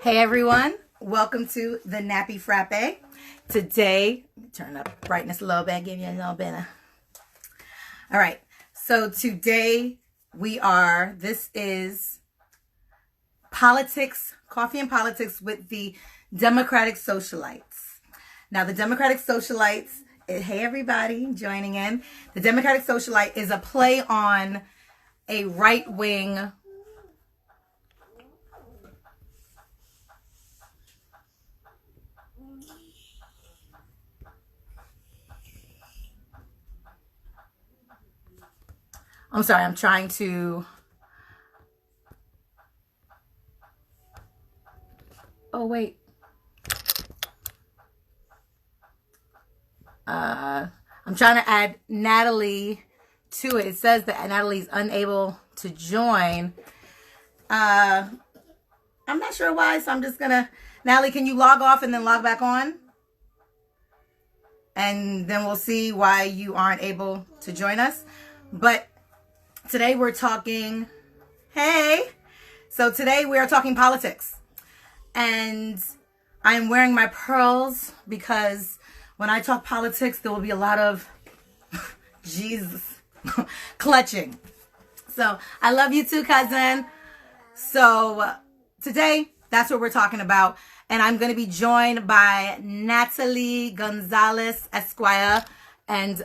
Hey everyone, welcome to the Nappy Frappe. Today, turn up brightness a little bit, give you a little bit of... All right, so today this is politics, coffee and politics with the Democratic Socialites. Now the Democratic Socialites, hey everybody joining in. The Democratic Socialite is a play on a right-wing I'm sorry, I'm trying to... Oh, wait. I'm trying to add Natalie to it. It says that Natalie's unable to join. I'm not sure why, so I'm just gonna... Natalie, can you log off and then log back on? And then we'll see why you aren't able to join us. But today we're talking... Hey! So today we are talking politics. And I'm wearing my pearls because when I talk politics, there will be a lot of... Jesus. Clutching. So I love you too, cousin. So today, that's what we're talking about. And I'm going to be joined by Natalie Gonzales Esquire. And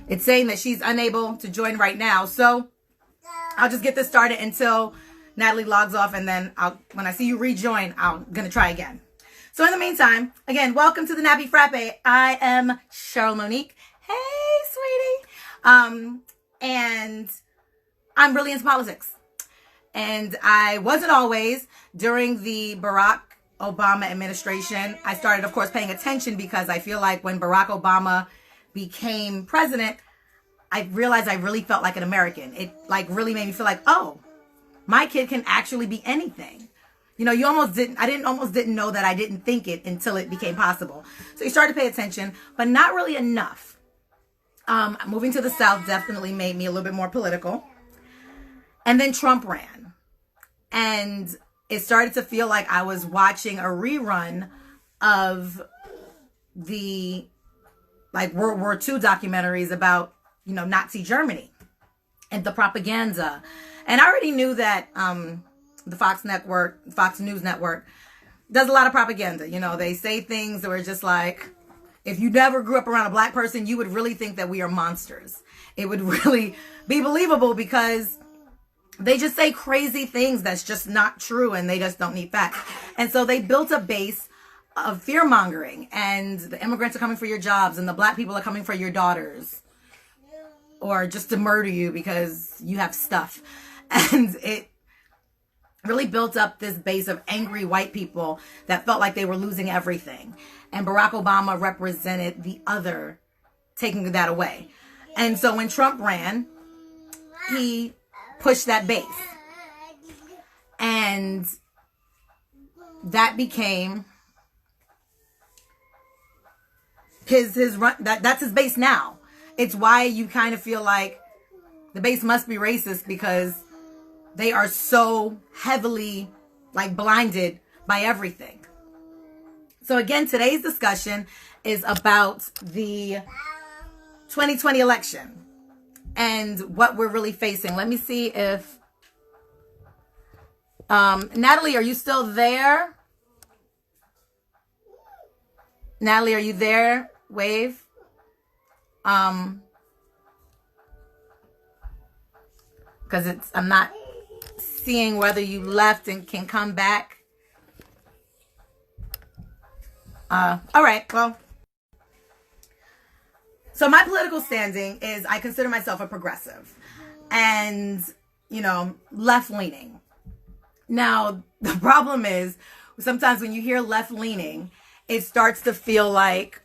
it's saying that she's unable to join right now. So I'll just get this started until Natalie logs off. And then when I see you rejoin, I'm going to try again. So in the meantime, again, welcome to the Nappy Frappe. I am Cheryl Monique. Hey, sweetie. And I'm really into politics. And I wasn't always. During the Barack Obama administration, I started, of course, paying attention because I feel like when Barack Obama became president, I realized I really felt like an American. It really made me feel like, oh, my kid can actually be anything. You know, I almost didn't know that I didn't think it until it became possible. So you started to pay attention, but not really enough. Moving to the South definitely made me a little bit more political. And then Trump ran. And it started to feel like I was watching a rerun of the World War II documentaries about, Nazi Germany and the propaganda. And I already knew that the Fox News Network does a lot of propaganda. They say things that were just like, if you never grew up around a black person, you would really think that we are monsters. It would really be believable because they just say crazy things that's just not true and they just don't need facts. And so they built a base of fear-mongering, and the immigrants are coming for your jobs and the black people are coming for your daughters or just to murder you because you have stuff. And it really built up this base of angry white people that felt like they were losing everything. And Barack Obama represented the other, taking that away. And so when Trump ran, he pushed that base. And that became his run. That's his base now. It's why you kind of feel like the base must be racist because they are so heavily blinded by everything. So again, today's discussion is about the 2020 election and what we're really facing. Let me see if Natalie, are you still there? Natalie, are you there? Wave. Because I'm not seeing whether you left and can come back. All right, well. So my political standing is I consider myself a progressive and, left-leaning. Now, the problem is sometimes when you hear left-leaning, it starts to feel like,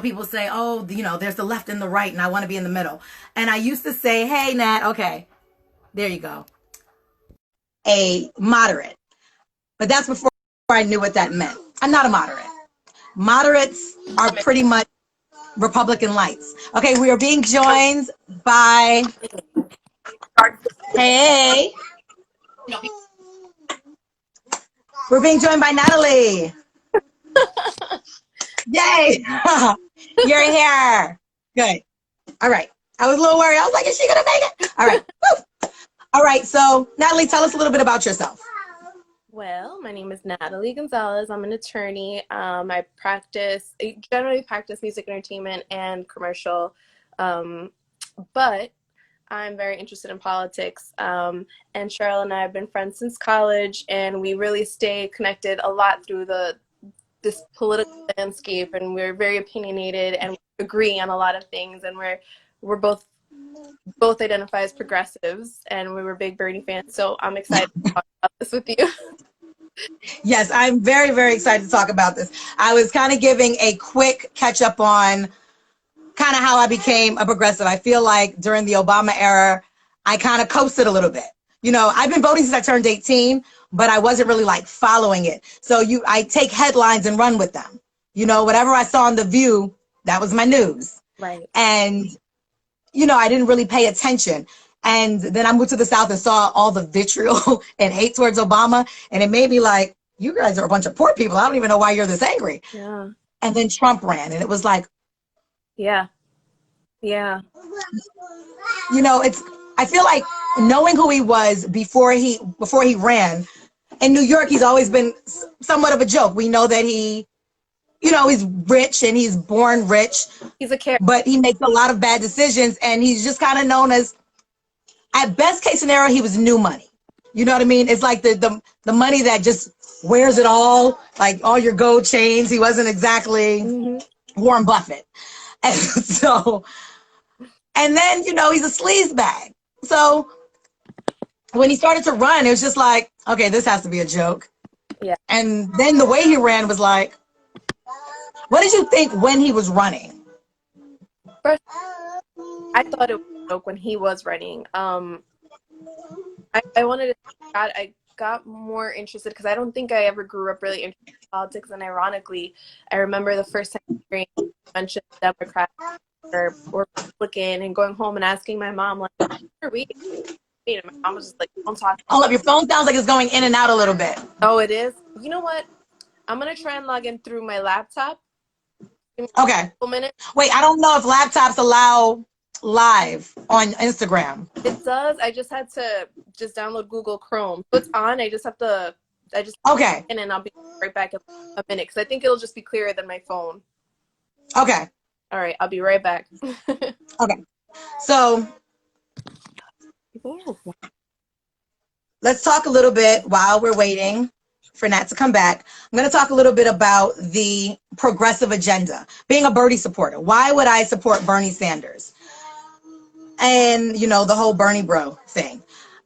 people say, oh, there's the left and the right and I want to be in the middle. And I used to say, hey, Nat, okay, there you go. A moderate. But that's before I knew what that meant. I'm not a moderate. Moderates are pretty much Republican lights. Okay, we are being joined by Hey, we're being joined by Natalie. Yay! You're here. Good. All right. I was a little worried. I was like, is she gonna make it? All right. Woo. All right. So, Natalie, tell us a little bit about yourself. Well, my name is Natalie Gonzales. I'm an attorney. I generally practice music entertainment and commercial, but I'm very interested in politics. And Cheryl and I have been friends since college, and we really stay connected a lot through this political landscape. And we're very opinionated, and we agree on a lot of things. And we're both identify as progressives, and we were big Bernie fans. So I'm excited to talk about this with you. Yes, I'm very, very excited to talk about this. I was kind of giving a quick catch up on kind of how I became a progressive. I feel like during the Obama era, I kind of coasted a little bit. You know, I've been voting since I turned 18, but I wasn't really like following it. So I take headlines and run with them. You know, whatever I saw on The View, that was my news. Right. And, you know, I didn't really pay attention. And then I moved to the South and saw all the vitriol and hate towards Obama. And it made me like, you guys are a bunch of poor people. I don't even know why you're this angry. Yeah. And then Trump ran, and it was like, Yeah. Yeah. you know, I feel like knowing who he was before he ran, in New York, he's always been somewhat of a joke. We know that he's rich and he's born rich. He's a character. But he makes a lot of bad decisions, and he's just kind of known as, at best case scenario, he was new money. You know what I mean? It's like the money that just wears it all, like all your gold chains. He wasn't exactly Warren Buffett. And so, and then, you know, he's a sleaze bag. So when he started to run, it was just like, okay, this has to be a joke. Yeah. And then the way he ran was like, what did you think when he was running? First, I thought it was a joke when he was running. I wanted to, I got more interested because I don't think I ever grew up really interested in politics. And ironically, I remember the first time hearing mention Democrat or Republican and going home and asking my mom, like, what are we? And my mom was just like, don't talk. Hold up, your phone sounds like it's going in and out a little bit. Oh, it is? You know what? I'm going to try and log in through my laptop. Okay. A minute. Wait, I don't know if laptops allow live on Instagram. It does. I just had to download Google Chrome. So it's on. I just okay. And I'll be right back in a minute because I think it'll just be clearer than my phone. Okay. All right, I'll be right back. Okay. So let's talk a little bit while we're waiting for Nat to come back. I'm going to talk a little bit about the progressive agenda, being a Bernie supporter. Why would I support Bernie Sanders? And, you know, the whole Bernie bro thing.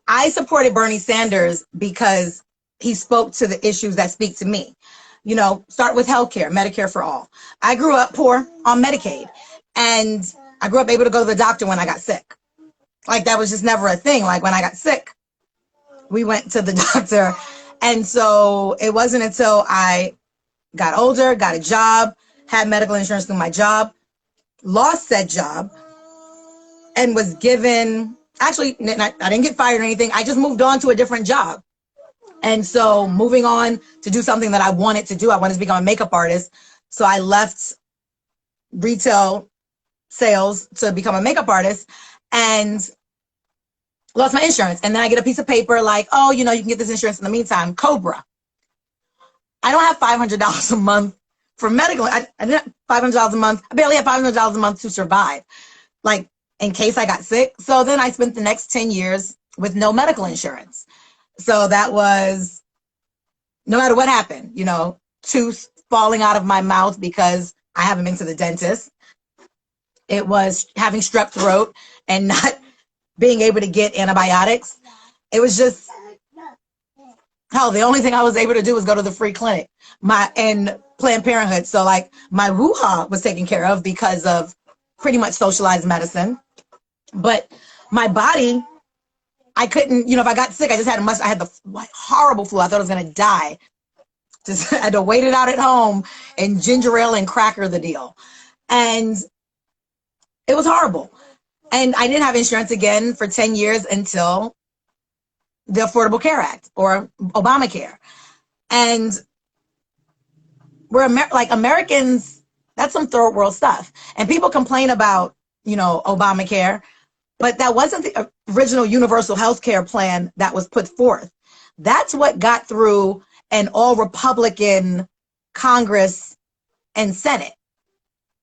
I supported Bernie Sanders because he spoke to the issues that speak to me. You know, start with healthcare, Medicare for all. I grew up poor on Medicaid, and I grew up able to go to the doctor when I got sick. Like, that was just never a thing. Like, when I got sick, we went to the doctor. And so it wasn't until I got older, got a job, had medical insurance through my job, lost said job, and was given, actually, I didn't get fired or anything. I just moved on to a different job. And so moving on to do something that I wanted to do, I wanted to become a makeup artist. So I left retail sales to become a makeup artist and lost my insurance. And then I get a piece of paper like, oh, you know, you can get this insurance in the meantime, Cobra. I don't have $500 a month for medical. I didn't have $500 a month. I barely have $500 a month to survive, like in case I got sick. So then I spent the next 10 years with no medical insurance. So that was, no matter what happened, you know, tooth falling out of my mouth because I haven't been to the dentist. It was having strep throat and not being able to get antibiotics. It was just, hell, the only thing I was able to do was go to the free clinic and Planned Parenthood. So like my woo-ha was taken care of because of pretty much socialized medicine. But my body, I couldn't, you know, if I got sick, I had the horrible flu. I thought I was going to die. Just had to wait it out at home and ginger ale and cracker the deal. And it was horrible. And I didn't have insurance again for 10 years until the Affordable Care Act or Obamacare. And we're like Americans, that's some third world stuff. And people complain about, you know, Obamacare, but that wasn't the original universal health care plan that was put forth. That's what got through an all Republican Congress and Senate,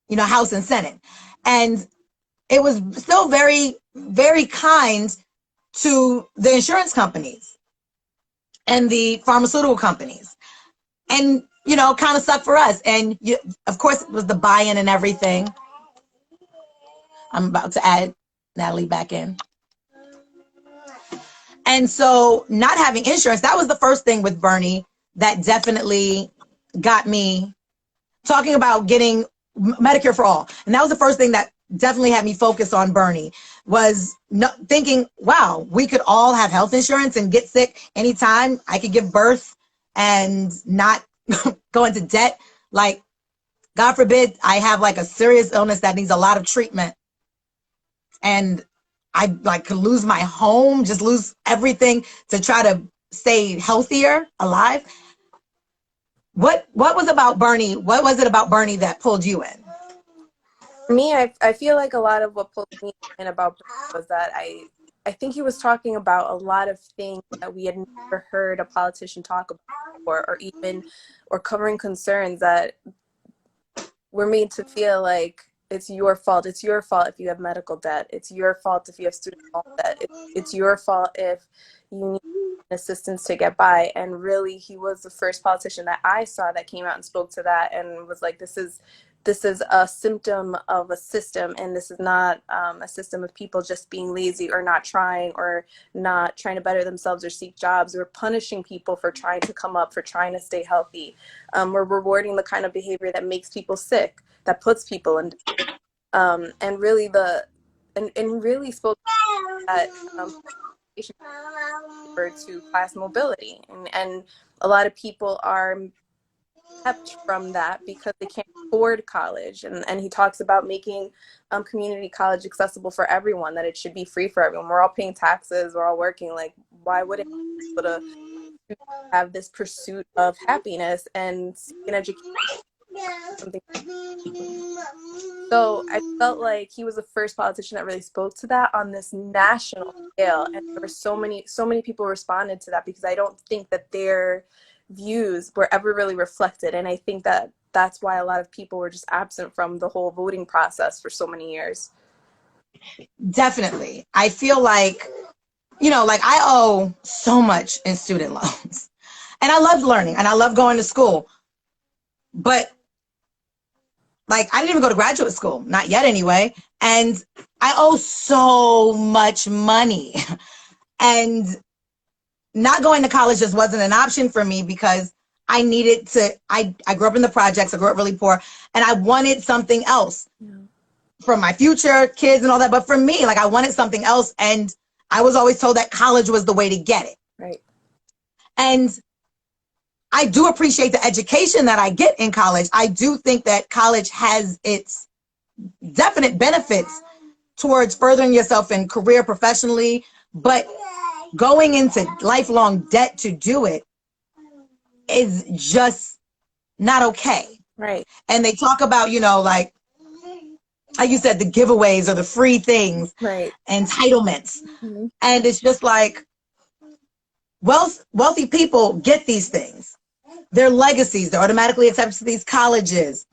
you know, House and Senate. And it was still very, very kind to the insurance companies and the pharmaceutical companies. And, you know, kind of sucked for us. And of course, it was the buy-in and everything. I'm about to add Natalie back in. And so not having insurance, that was the first thing with Bernie that definitely got me talking about getting Medicare for all. And that was the first thing that definitely had me focus on Bernie, was thinking, wow, we could all have health insurance and get sick anytime. I could give birth and not go into debt. Like, God forbid I have like a serious illness that needs a lot of treatment, and I like could lose my home, just lose everything to try to stay healthier, alive. What was about Bernie? What was it about Bernie that pulled you in? For me, I feel like a lot of what pulled me in about Bernie was that I think he was talking about a lot of things that we had never heard a politician talk about before, or covering concerns that we're made to feel like it's your fault. It's your fault if you have medical debt. It's your fault if you have student loan debt. It's your fault if you need assistance to get by. And really, he was the first politician that I saw that came out and spoke to that and was like, this is a symptom of a system, and this is not a system of people just being lazy or not trying to better themselves or seek jobs. We're punishing people for trying to come up, for trying to stay healthy. We're rewarding the kind of behavior that makes people sick, that puts people in, and really really spoke that to class mobility, and a lot of people are kept from that because they can't afford college. And he talks about making community college accessible for everyone, that it should be free for everyone. We're all paying taxes, we're all working. Like, why wouldn't we be able to have this pursuit of happiness and seek an education? Something. So I felt like he was the first politician that really spoke to that on this national scale, and there were so many people responded to that because I don't think that their views were ever really reflected. And I think that that's why a lot of people were just absent from the whole voting process for so many years. Definitely. I feel like, you know, like I owe so much in student loans, and I loved learning and I love going to school, but like I didn't even go to graduate school, not yet anyway. And I owe so much money, and not going to college just wasn't an option for me because I needed to, I grew up in the projects, I grew up really poor, and I wanted something else for my future kids and all that. But for me, like I wanted something else, and I was always told that college was the way to get it. Right. And I do appreciate the education that I get in college. I do think that college has its definite benefits towards furthering yourself in career professionally, but going into lifelong debt to do it is just not okay. Right. And they talk about, you know, like you said, the giveaways or the free things, right, entitlements. Mm-hmm. And it's just like wealthy people get these things. Their legacies, they're automatically accepted to these colleges.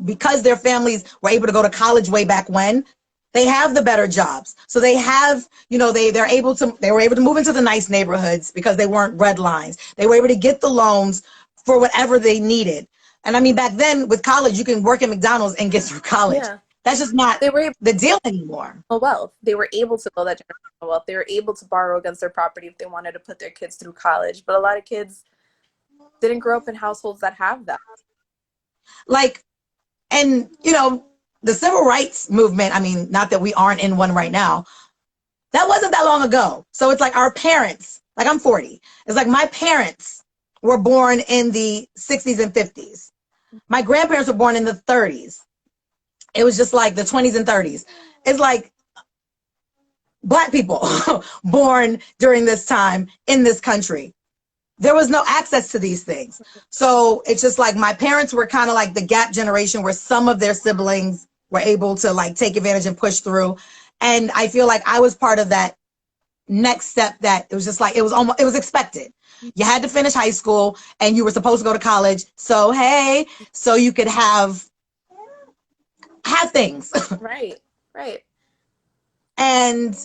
Because their families were able to go to college way back when, they have the better jobs. So they have, you know, they were able to move into the nice neighborhoods because they weren't red lines. They were able to get the loans for whatever they needed. And I mean, back then with college, you can work at McDonald's and get through college. Yeah. That's just not the deal anymore. Wealth. They were able to build that generational wealth. They were able to borrow against their property if they wanted to put their kids through college. But a lot of kids didn't grow up in households that have that. Like, and, you know, the civil rights movement, I mean, not that we aren't in one right now, that wasn't that long ago. So it's like our parents, like I'm 40. It's like my parents were born in the 60s and 50s. My grandparents were born in the 30s. It was just like the 20s and 30s. It's like Black people born during this time in this country. There was no access to these things. So it's just like my parents were kind of like the gap generation where some of their siblings were able to like take advantage and push through. And I feel like I was part of that next step that it was just like, it was expected. You had to finish high school and you were supposed to go to college. So, hey, so you could have things. Right. Right. And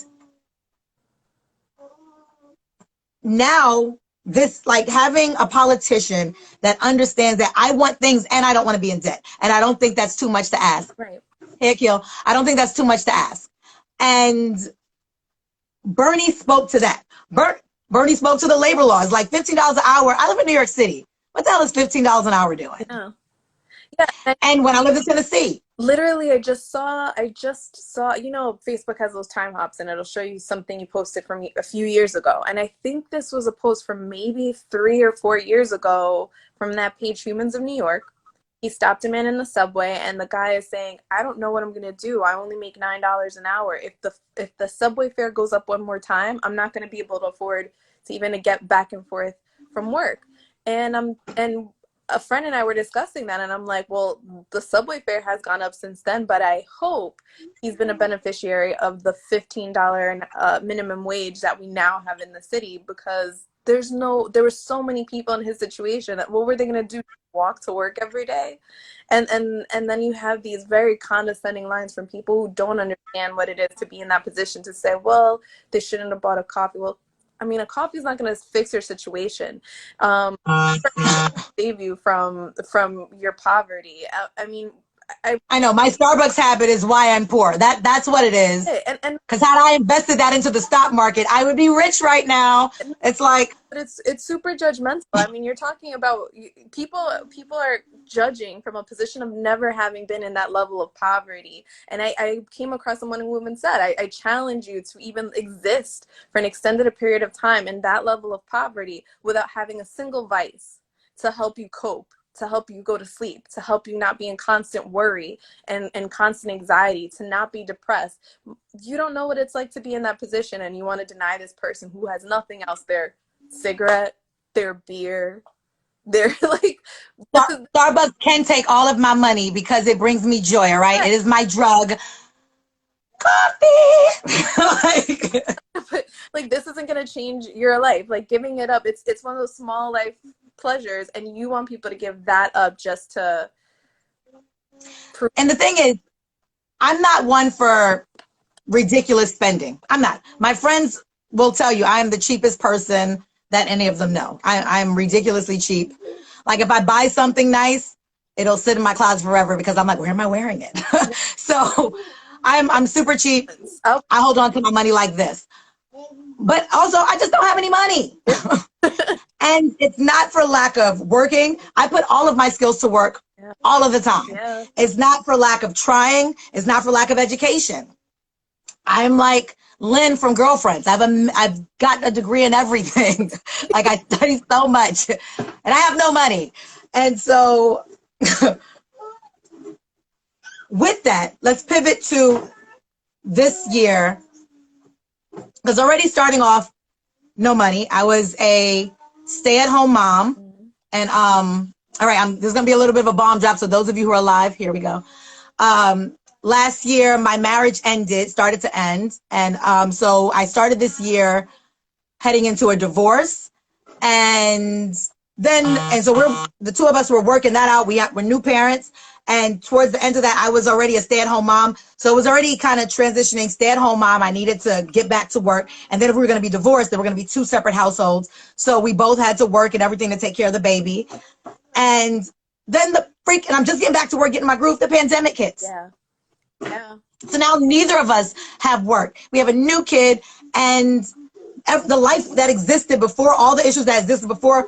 now this, like having a politician that understands that I want things and I don't want to be in debt. And I don't think that's too much to ask. Right. Heck, yo, I don't think that's too much to ask. And Bernie spoke to that. Bernie spoke to the labor laws, like $15 an hour. I live in New York City. What the hell is $15 an hour doing? Yeah. Yeah. And when I lived in Tennessee, literally, I just saw, you know, Facebook has those time hops and it'll show you something you posted from a few years ago. And I think this was a post from maybe 3 or 4 years ago from that page, Humans of New York. He stopped a man in the subway and the guy is saying, I don't know what I'm going to do. I only make $9 an hour. If the subway fare goes up one more time, I'm not going to be able to afford to even get back and forth from work. And a friend and I were discussing that, and I'm like, well, the subway fare has gone up since then, but I hope he's been a beneficiary of the $15 minimum wage that we now have in the city, because there were so many people in his situation that what were they going to do? Walk to work every day? And then you have these very condescending lines from people who don't understand what it is to be in that position to say, well, they shouldn't have bought a coffee. Well, I mean, a coffee is not going to fix your situation. Save you from your poverty. I mean, I know my Starbucks habit is why I'm poor. That's what it is. And because had I invested that into the stock market, I would be rich right now. It's like, but it's super judgmental. I mean, you're talking about people are judging from a position of never having been in that level of poverty. And I came across someone who even said, I challenge you to even exist for an extended period of time in that level of poverty without having a single vice to help you cope, to help you go to sleep, to help you not be in constant worry and constant anxiety, to not be depressed. You don't know what it's like to be in that position, and you want to deny this person who has nothing else, their cigarette, their beer, their like... Starbucks can take all of my money because it brings me joy, all right? It is my drug. Coffee! like this isn't going to change your life. Like giving it up, it's one of those small life pleasures, and you want people to give that up just to prove. And the thing is, I'm not one for ridiculous spending. I'm not. My friends will tell you I am the cheapest person that any of them know. I'm ridiculously cheap. Like if I buy something nice, it'll sit in my closet forever because I'm like, where am I wearing it? So I'm super cheap. I hold on to my money like this. But also, I just don't have any money. And it's not for lack of working. I put all of my skills to work all of the time. Yeah. It's not for lack of trying. It's not for lack of education. I'm like Lynn from Girlfriends. I've got a degree in everything. Like I study so much and I have no money. And so with that, let's pivot to this year. Because already starting off, no money. I was a stay-at-home mom. And all right, there's gonna be a little bit of a bomb drop. So those of you who are live, here we go. Last year, my marriage started to end. And so I started this year heading into a divorce. And so the two of us were working that out. We're new parents. And towards the end of that, I was already a stay-at-home mom. So it was already kind of transitioning stay-at-home mom. I needed to get back to work. And then if we were going to be divorced, then we're going to be two separate households. So we both had to work and everything to take care of the baby. And then and I'm just getting back to work, getting my groove, the pandemic hits. Yeah. Yeah. So now neither of us have work. We have a new kid, and the life that existed before, all the issues that existed before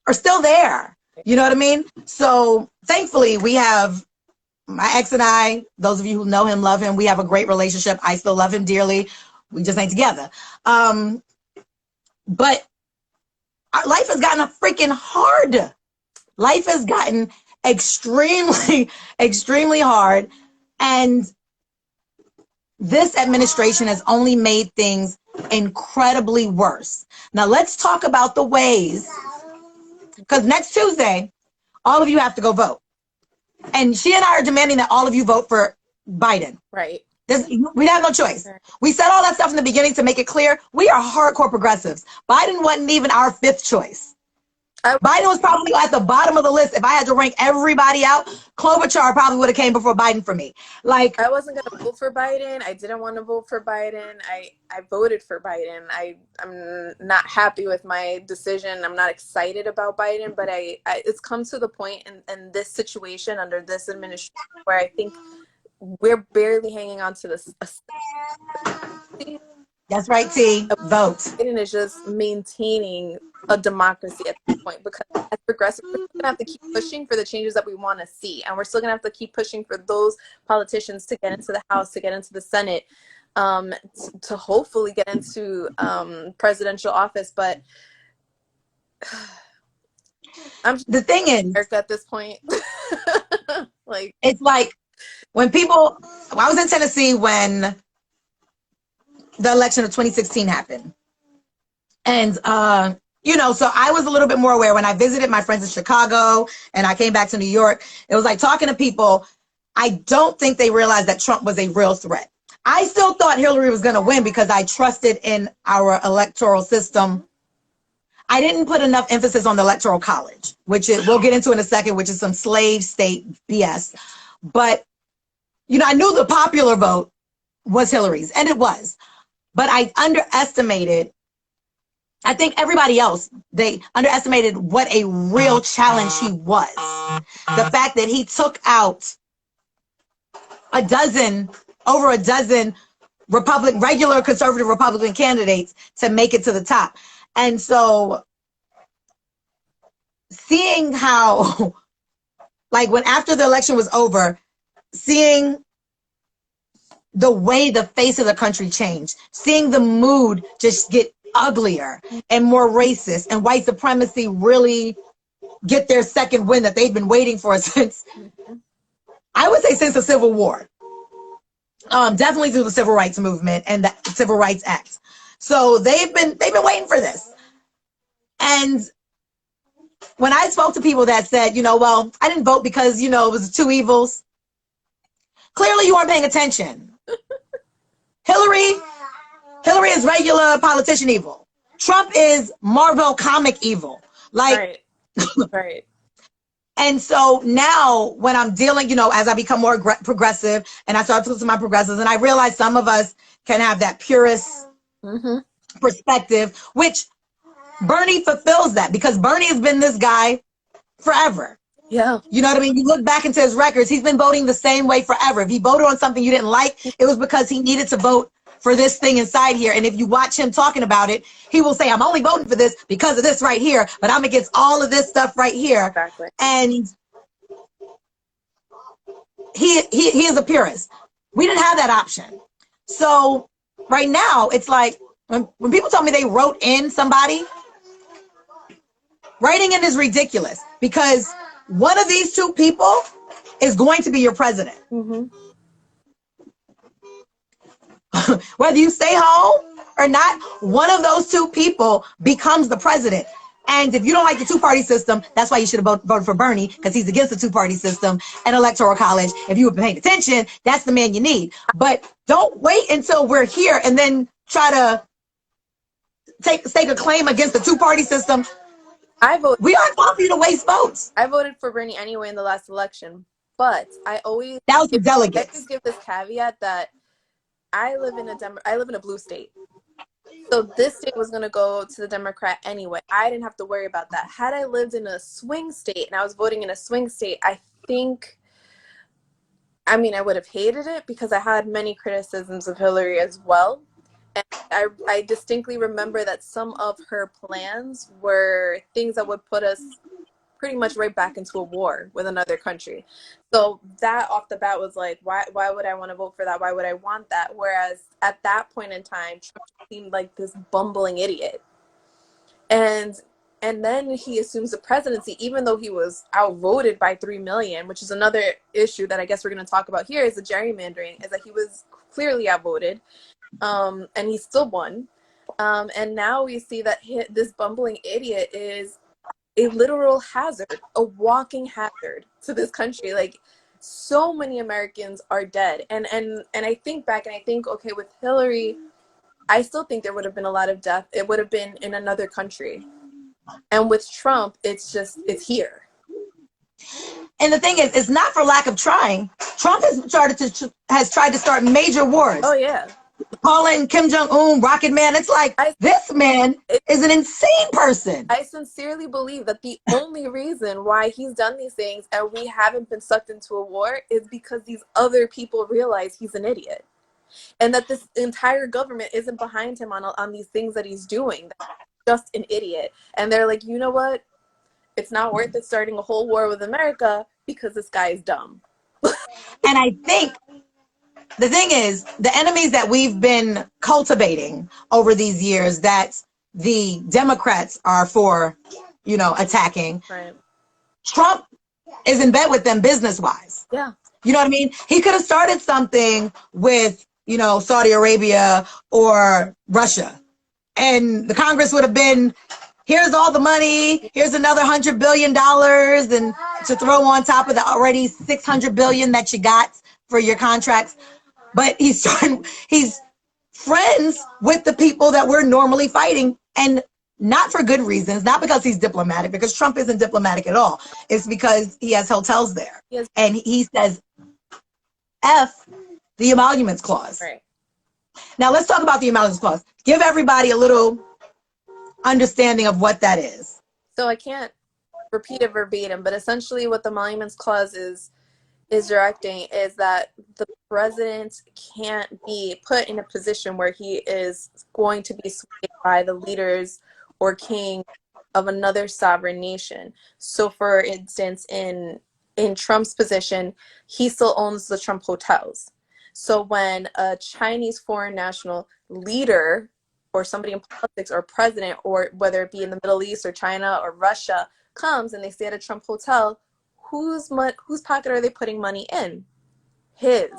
are still there. You know what I mean? So thankfully we have my ex and I, those of you who know him, love him. We have a great relationship. I still love him dearly. We just ain't together. But life has gotten freaking hard. Life has gotten extremely, extremely hard. And this administration has only made things incredibly worse. Now let's talk about the ways, because next Tuesday, all of you have to go vote. And she and I are demanding that all of you vote for Biden. Right. We have no choice. We said all that stuff in the beginning to make it clear. We are hardcore progressives. Biden wasn't even our fifth choice. Biden was probably at the bottom of the list. If I had to rank everybody out, Klobuchar probably would have came before Biden for me. Like, I wasn't gonna vote for Biden. I didn't want to vote for Biden. I voted for Biden. I'm not happy with my decision. I'm not excited about Biden, but it's come to the point in this situation under this administration where I think we're barely hanging on to this. That's right, T. Vote. Biden is just maintaining a democracy at this point, because as progressive, we're still gonna have to keep pushing for the changes that we want to see, and we're still gonna have to keep pushing for those politicians to get into the House, to get into the Senate, to hopefully get into presidential office. But I'm just the thing is, America at this point. Like, it's like when people, I was in Tennessee when the election of 2016 happened. And, you know, so I was a little bit more aware when I visited my friends in Chicago and I came back to New York. It was like talking to people. I don't think they realized that Trump was a real threat. I still thought Hillary was going to win because I trusted in our electoral system. I didn't put enough emphasis on the electoral college, which is, we'll get into in a second, which is some slave state BS. But, you know, I knew the popular vote was Hillary's, and it was. But I underestimated, I think everybody else, they underestimated what a real challenge he was. The fact that he took out over a dozen regular conservative Republican candidates to make it to the top. And so seeing how, like when after the election was over, seeing the way the face of the country changed, seeing the mood just get uglier and more racist, and white supremacy really get their second win that they've been waiting for since, I would say, since the Civil War. Definitely through the Civil Rights Movement and the Civil Rights Act. So they've been waiting for this. And when I spoke to people that said, you know, well, I didn't vote because, you know, it was two evils. Clearly you weren't paying attention. Hillary is regular politician evil. Trump is Marvel comic evil. Like, right. And so now when I'm dealing, you know, as I become more progressive and I start to listen to my progressives, and I realize some of us can have that purist perspective, which Bernie fulfills that, because Bernie has been this guy forever. Yeah. You know what I mean? You look back into his records, he's been voting the same way forever. If he voted on something you didn't like, it was because he needed to vote for this thing inside here. And if you watch him talking about it, he will say, I'm only voting for this because of this right here, but I'm against all of this stuff right here. Exactly. And he is a purist. We didn't have that option. So right now, it's like when people tell me they wrote in somebody, writing in is ridiculous, because one of these two people is going to be your president. Whether you stay home or not, one of those two people becomes the president. And if you don't like the two-party system, that's why you should have voted for Bernie, because he's against the two-party system and electoral college. If you were paying attention, that's the man you need. But don't wait until we're here and then try to stake a claim against the two-party system. We aren't going for you to waste votes. I voted for Bernie anyway in the last election, but I always give this caveat that I live in a blue state. So this state was going to go to the Democrat anyway. I didn't have to worry about that. Had I lived in a swing state and I was voting in a swing state, I would have hated it, because I had many criticisms of Hillary as well. And I distinctly remember that some of her plans were things that would put us pretty much right back into a war with another country. So that off the bat was like, why would I want to vote for that? Why would I want that? Whereas at that point in time, Trump seemed like this bumbling idiot. And And then he assumes the presidency, even though he was outvoted by 3 million, which is another issue that I guess we're going to talk about here is the gerrymandering, is that he was clearly outvoted, and he still won. And now we see that this bumbling idiot is a literal hazard, a walking hazard to this country. Like, so many Americans are dead. And I think back and I think, okay, with Hillary, I still think there would have been a lot of death. It would have been in another country. And with Trump, it's here. And the thing is, it's not for lack of trying. Trump has tried to start major wars. Oh, yeah. Calling Kim Jong-un Rocket Man. It's like, this man is an insane person. I sincerely believe that the only reason why he's done these things and we haven't been sucked into a war is because these other people realize he's an idiot. And that this entire government isn't behind him on these things that he's doing. That's just an idiot. And they're like, you know what? It's not worth it starting a whole war with America because this guy is dumb. And I think the thing is, the enemies that we've been cultivating over these years that the Democrats are for, attacking. Right. Trump is in bed with them business-wise. Yeah. You know what I mean? He could have started something with, Saudi Arabia or Russia. And the Congress would have been, here's all the money, here's another $100 billion and to throw on top of the already $600 billion that you got for your contracts. But he's friends with the people that we're normally fighting, and not for good reasons, not because he's diplomatic, because Trump isn't diplomatic at all. It's because he has hotels there. Yes. And he says, F the emoluments clause. Right. Now let's talk about the emoluments clause. Give everybody a little understanding of what that is. So I can't repeat it verbatim, but essentially what the emoluments clause is directing is that the president can't be put in a position where he is going to be swayed by the leaders or king of another sovereign nation. So for instance, in Trump's position, he still owns the Trump hotels. So when a Chinese foreign national leader or somebody in politics or president, or whether it be in the Middle East or China or Russia, comes and they stay at a Trump hotel, whose pocket are they putting money in? His.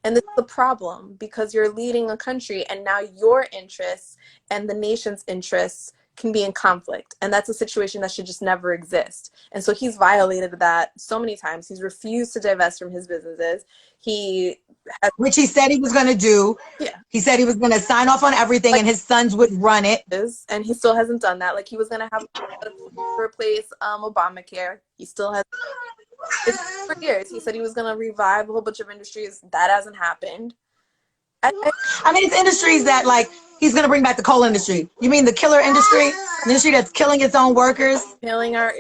And this is the problem, because you're leading a country and now your interests and the nation's interests can be in conflict. And that's a situation that should just never exist. And so he's violated that so many times. He's refused to divest from his businesses. Which he said he was going to do. Yeah. He said he was going to sign off on everything, and his sons would run it. And he still hasn't done that. Like, he was going to have to replace Obamacare. He still has. For years, he said he was going to revive a whole bunch of industries. That hasn't happened. I mean, it's industries that, like, he's going to bring back the coal industry. You mean the killer industry? The industry that's killing its own workers? Killing our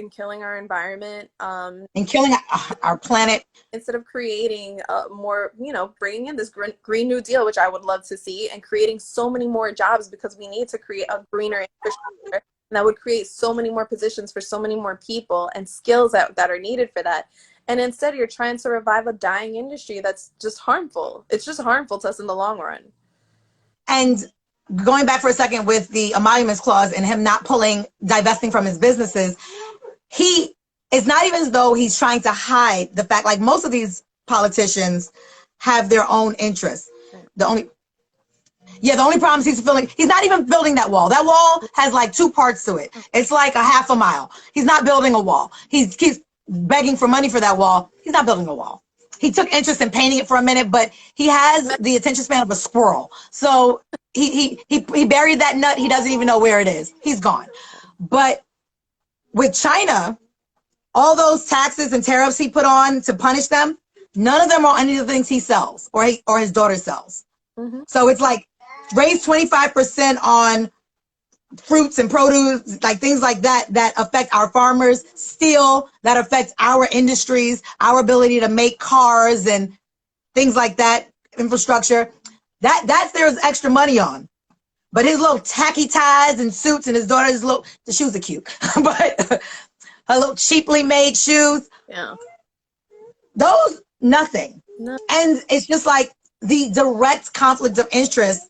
environment. And killing our planet. Instead of creating more, bringing in this Green New Deal, which I would love to see, and creating so many more jobs, because we need to create a greener infrastructure. And that would create so many more positions for so many more people and skills that are needed for that. And instead, you're trying to revive a dying industry that's just harmful. It's just harmful to us in the long run. And going back for a second with the emoluments clause and him not divesting from his businesses, it's not even as though he's trying to hide the fact, like most of these politicians have their own interests. The only problem is he's not even building that wall. That wall has like 2 parts to it. It's like a half a mile. He's not building a wall. He keeps begging for money for that wall. He's not building a wall. He took interest in painting it for a minute, but he has the attention span of a squirrel. So he buried that nut. He doesn't even know where it is. He's gone. But with China, all those taxes and tariffs he put on to punish them, none of them are any of the things he sells or his daughter sells. Mm-hmm. So it's like, raise 25% on fruits and produce, like things like that affect our farmers, steel that affects our industries, our ability to make cars and things like that, infrastructure. That's there's extra money on. But his little tacky ties and suits and his daughter's the shoes are cute, but her little cheaply made shoes, yeah, those, nothing. No. And it's just like the direct conflict of interest.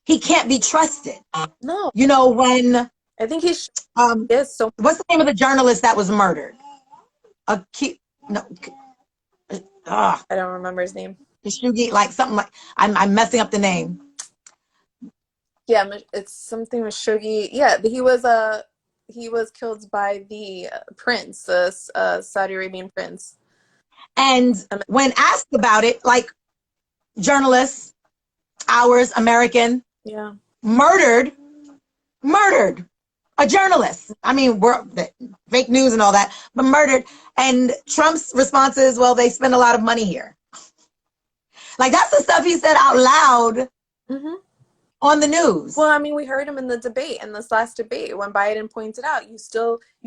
He can't be trusted. No. When I think he's Um, is so. what's the name of the journalist that was murdered? No, I don't remember his name. Khashoggi, like something like I'm messing up the name. Yeah, it's something with Shogi. Yeah, he was killed by the prince, the Saudi Arabian prince. And when asked about it, like journalists, ours, American, Yeah, murdered a journalist. I mean, we're fake news and all that, but murdered. And Trump's response is, well, they spend a lot of money here. Like that's the stuff he said out loud on the news. Well, I mean, we heard him in the debate, in this last debate, when Biden pointed out, you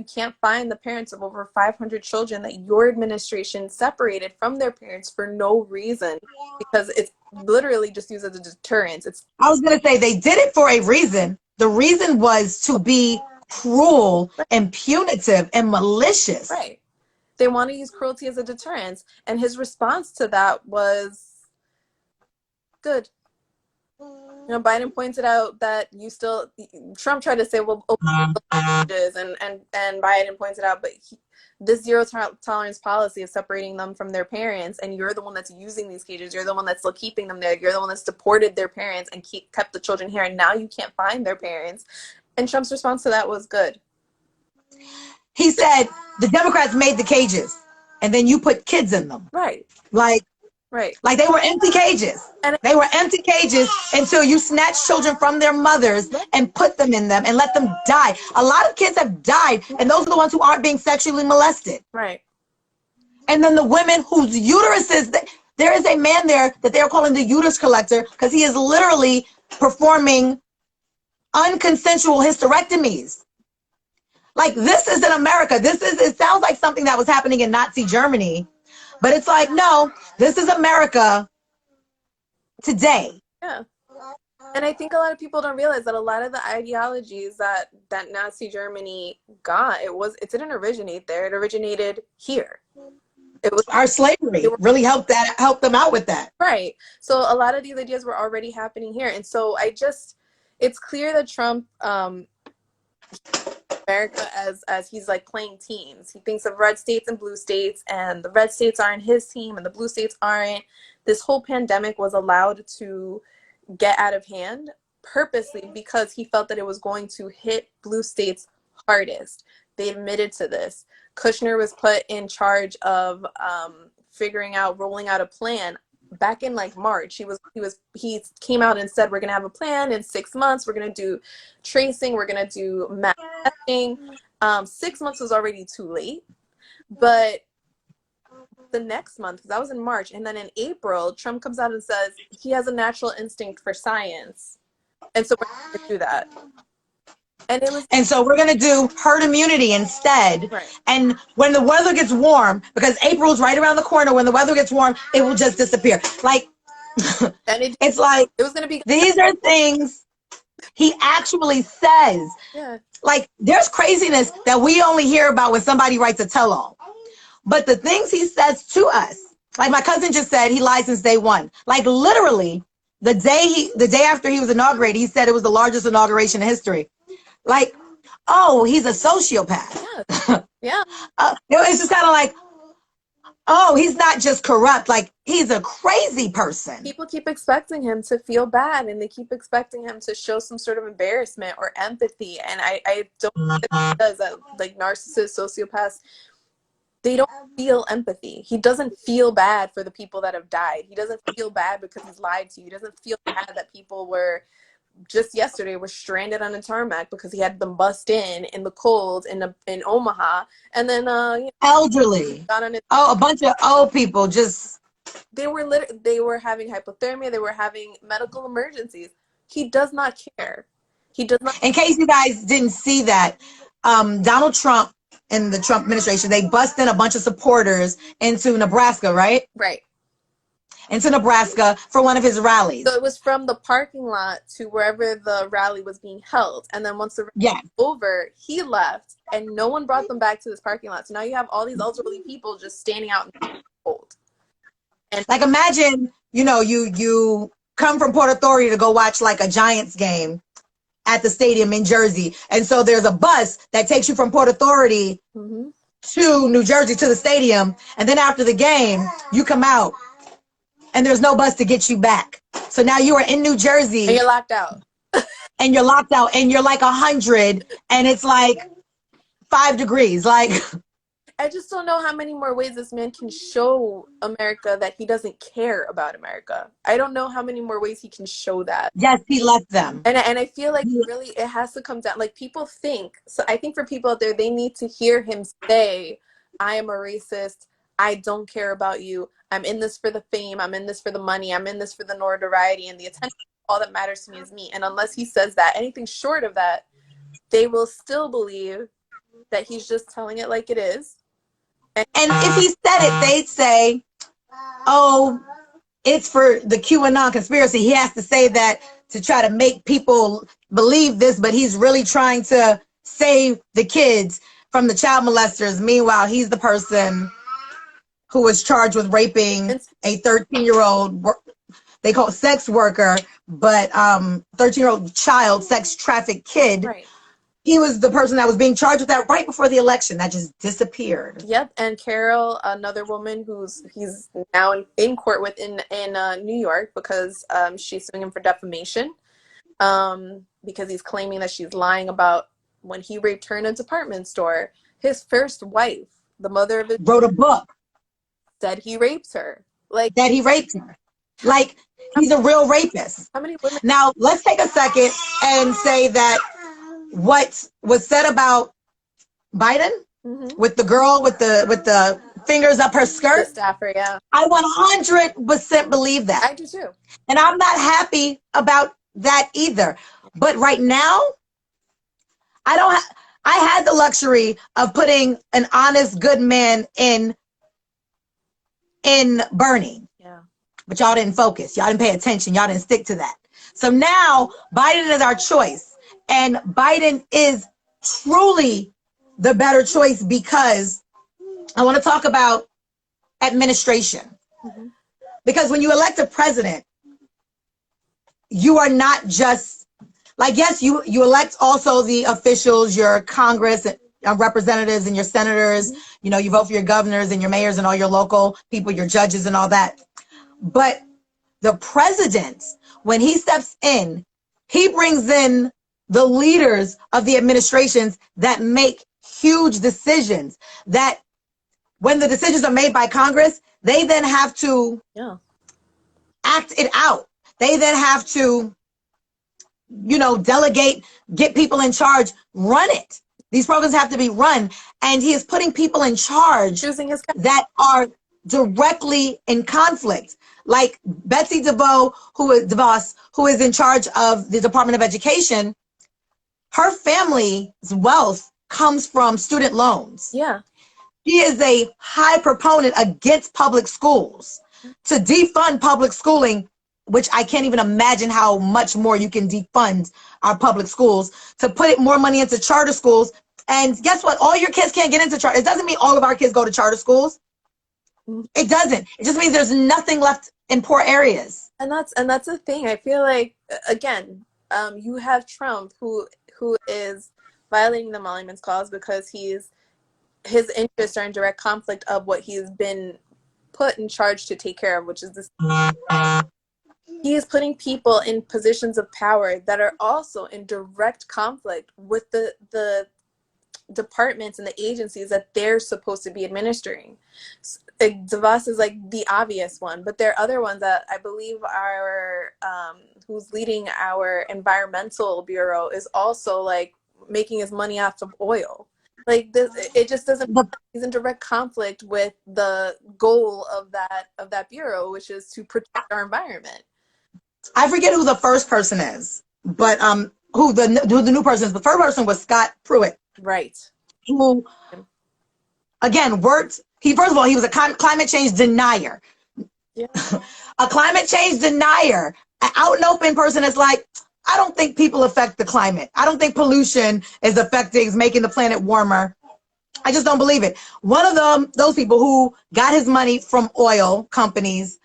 can't find the parents of over 500 children that your administration separated from their parents for no reason, because it's literally just used as a deterrent. I was going to say they did it for a reason. The reason was to be cruel and punitive and malicious. Right. They want to use cruelty as a deterrent. And his response to that was good. You know, Biden pointed out that Trump tried to say, well, and Biden pointed out, but this zero tolerance policy of separating them from their parents, and you're the one that's using these cages, you're the one that's still keeping them there, you're the one that's deported their parents and kept the children here, and now you can't find their parents. And Trump's response to that was good. He said the Democrats made the cages and then you put kids in them. Right. Like they were empty cages. They were empty cages until you snatch children from their mothers and put them in them and let them die. A lot of kids have died, and those are the ones who aren't being sexually molested. Right. And then the women whose uteruses, there is a man there that they're calling the uterus collector because he is literally performing unconsensual hysterectomies. Like, this is in America. It sounds like something that was happening in Nazi Germany. But it's like, no, this is America today. Yeah. And I think a lot of people don't realize that a lot of the ideologies that Nazi Germany got, it didn't originate there. It originated here. It was our slavery really helped them out with that. Right. So a lot of these ideas were already happening here. And so it's clear that Trump, America as he's like playing teams. He thinks of red states and blue states, and the red states aren't his team and the blue states aren't. This whole pandemic was allowed to get out of hand purposely because he felt that it was going to hit blue states hardest. They admitted to this. Kushner was put in charge of rolling out a plan back in like March. He came out and said, we're going to have a plan in 6 months. We're going to do tracing. We're going to do mass testing. 6 months was already too late. But the next month, because that was in March, and then in April, Trump comes out and says he has a natural instinct for science. And so we're going to do that. And so we're going to do herd immunity instead. Right. And when the weather gets warm, because April's right around the corner, when the weather gets warm, it will just disappear. Like, it's like, it was going to be. These are things he actually says. Yeah. Like, there's craziness that we only hear about when somebody writes a tell-all. But the things he says to us, like my cousin just said, he lied since day one. Like, literally, the day after he was inaugurated, he said it was the largest inauguration in history. Like, oh, he's a sociopath. Yeah. It's just kind of like, oh, he's not just corrupt. Like, he's a crazy person. People keep expecting him to feel bad, and they keep expecting him to show some sort of embarrassment or empathy. And I don't think that he does that. Like, narcissists, sociopaths, they don't feel empathy. He doesn't feel bad for the people that have died. He doesn't feel bad because he's lied to you. He doesn't feel bad that people were just yesterday was stranded on a tarmac because he had them bust in the cold in Omaha, and then elderly, a bunch of old people just they were having hypothermia, they were having medical emergencies. He does not care. He does not. In case you guys didn't see that, Donald Trump and the Trump administration, they bust in a bunch of supporters into Nebraska, right? Right. Into Nebraska for one of his rallies. So it was from the parking lot to wherever the rally was being held. And then once the rally was over, he left and no one brought them back to this parking lot. So now you have all these elderly people just standing out in the cold. And like, imagine, you come from Port Authority to go watch like a Giants game, at the stadium in Jersey. And so there's a bus that takes you from Port Authority to New Jersey to the stadium. And then after the game, you come out and there's no bus to get you back. So now you are in New Jersey. And you're locked out. And you're locked out and you're like 100 and it's like 5 degrees. Like, I just don't know how many more ways this man can show America that he doesn't care about America. I don't know how many more ways he can show that. yes, he left them. And I feel like really it has to come down. Like people think, so I think for people out there, they need to hear him say, I am a racist. I don't care about you. I'm in this for the fame. I'm in this for the money. I'm in this for the notoriety and the attention. All that matters to me is me. And unless he says that, anything short of that, they will still believe that he's just telling it like it is. And if he said it, they'd say, oh, it's for the QAnon conspiracy. He has to say that to try to make people believe this, but he's really trying to save the kids from the child molesters. Meanwhile, he's the person who was charged with raping a 13-year-old, they call it sex worker, but 13-year-old child sex trafficked kid. Right. He was the person that was being charged with that right before the election. That just disappeared. Yep. And Carol, another woman he's now in court with in New York because she's suing him for defamation because he's claiming that she's lying about when he raped her in a department store. His first wife, the mother of it, wrote a book. Said he rapes her. Like that he raped her. Like he's a real rapist. How many women? Now let's take a second and say that what was said about Biden with the girl with the fingers up her skirt. The staffer, yeah. I 100% believe that. I do too. And I'm not happy about that either. But right now, I had the luxury of putting an honest, good man in Bernie. Yeah. But y'all didn't focus. Y'all didn't pay attention. Y'all didn't stick to that. So now Biden is our choice. And Biden is truly the better choice because I want to talk about administration. Because when you elect a president, you are not just like, yes, you elect also the officials, your Congress, representatives and your senators, you know, you vote for your governors and your mayors and all your local people, your judges and all that. But the president, when he steps in, he brings in the leaders of the administrations that make huge decisions, that when the decisions are made by Congress, they then have to act it out. They then have to, you know, delegate, get people in charge, run it. These programs have to be run. And he is putting people in charge that are directly in conflict. Like Betsy DeVos, who is in charge of the Department of Education. Her family's wealth comes from student loans. Yeah. She is a high proponent against public schools, to defund public schooling, which I can't even imagine how much more you can defund our public schools, to put more money into charter schools. And guess what? All your kids can't get into charter. It doesn't mean all of our kids go to charter schools. It doesn't. It just means there's nothing left in poor areas. And that's the thing. I feel like, again, you have Trump who is violating the Emoluments Clause because his interests are in direct conflict of what he's been put in charge to take care of, which is this. He is putting people in positions of power that are also in direct conflict with the departments and the agencies that they're supposed to be administering. DeVos is like the obvious one, but there are other ones that I believe are who's leading our environmental bureau is also like making his money off of oil. Like this, it just doesn't. He's in direct conflict with the goal of that bureau, which is to protect our environment. I forget who the first person is, but who the new person is. The first person was Scott Pruitt, right? Who again worked. First of all, he was a climate change denier. Yeah. A climate change denier, an out and open person is like, I don't think people affect the climate. I don't think pollution is making the planet warmer. I just don't believe it. One of those people who got his money from oil companies,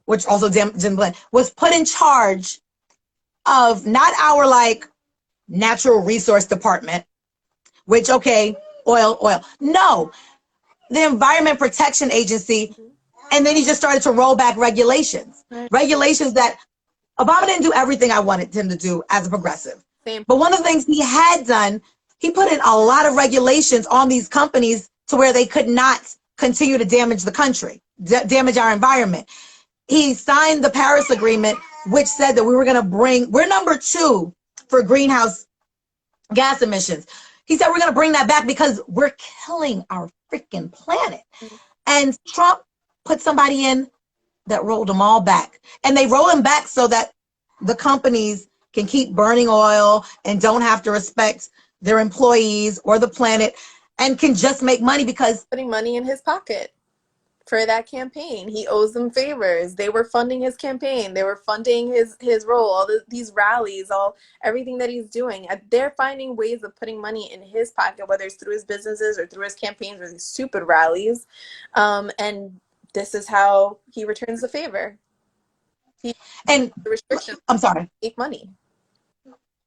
which also Jim Glenn, was put in charge of not our like natural resource department, which, okay, oil. No, the Environment Protection Agency. And then he just started to roll back regulations. Right. Regulations that Obama didn't do everything I wanted him to do as a progressive. Same. But one of the things he had done, he put in a lot of regulations on these companies to where they could not continue to damage the country, damage our environment. He signed the Paris Agreement, which said that we're number 2 for greenhouse gas emissions. He said we're going to bring that back because we're killing our freaking planet. And Trump put somebody in that rolled them all back. And they roll them back so that the companies can keep burning oil and don't have to respect their employees or the planet and can just make money because putting money in his pocket for that campaign. He owes them favors. They were funding his campaign. They were funding his role, all these rallies, everything that he's doing. They're finding ways of putting money in his pocket, whether it's through his businesses or through his campaigns or these stupid rallies. And this is how he returns the favor. And the restrictions. I'm sorry. Make money.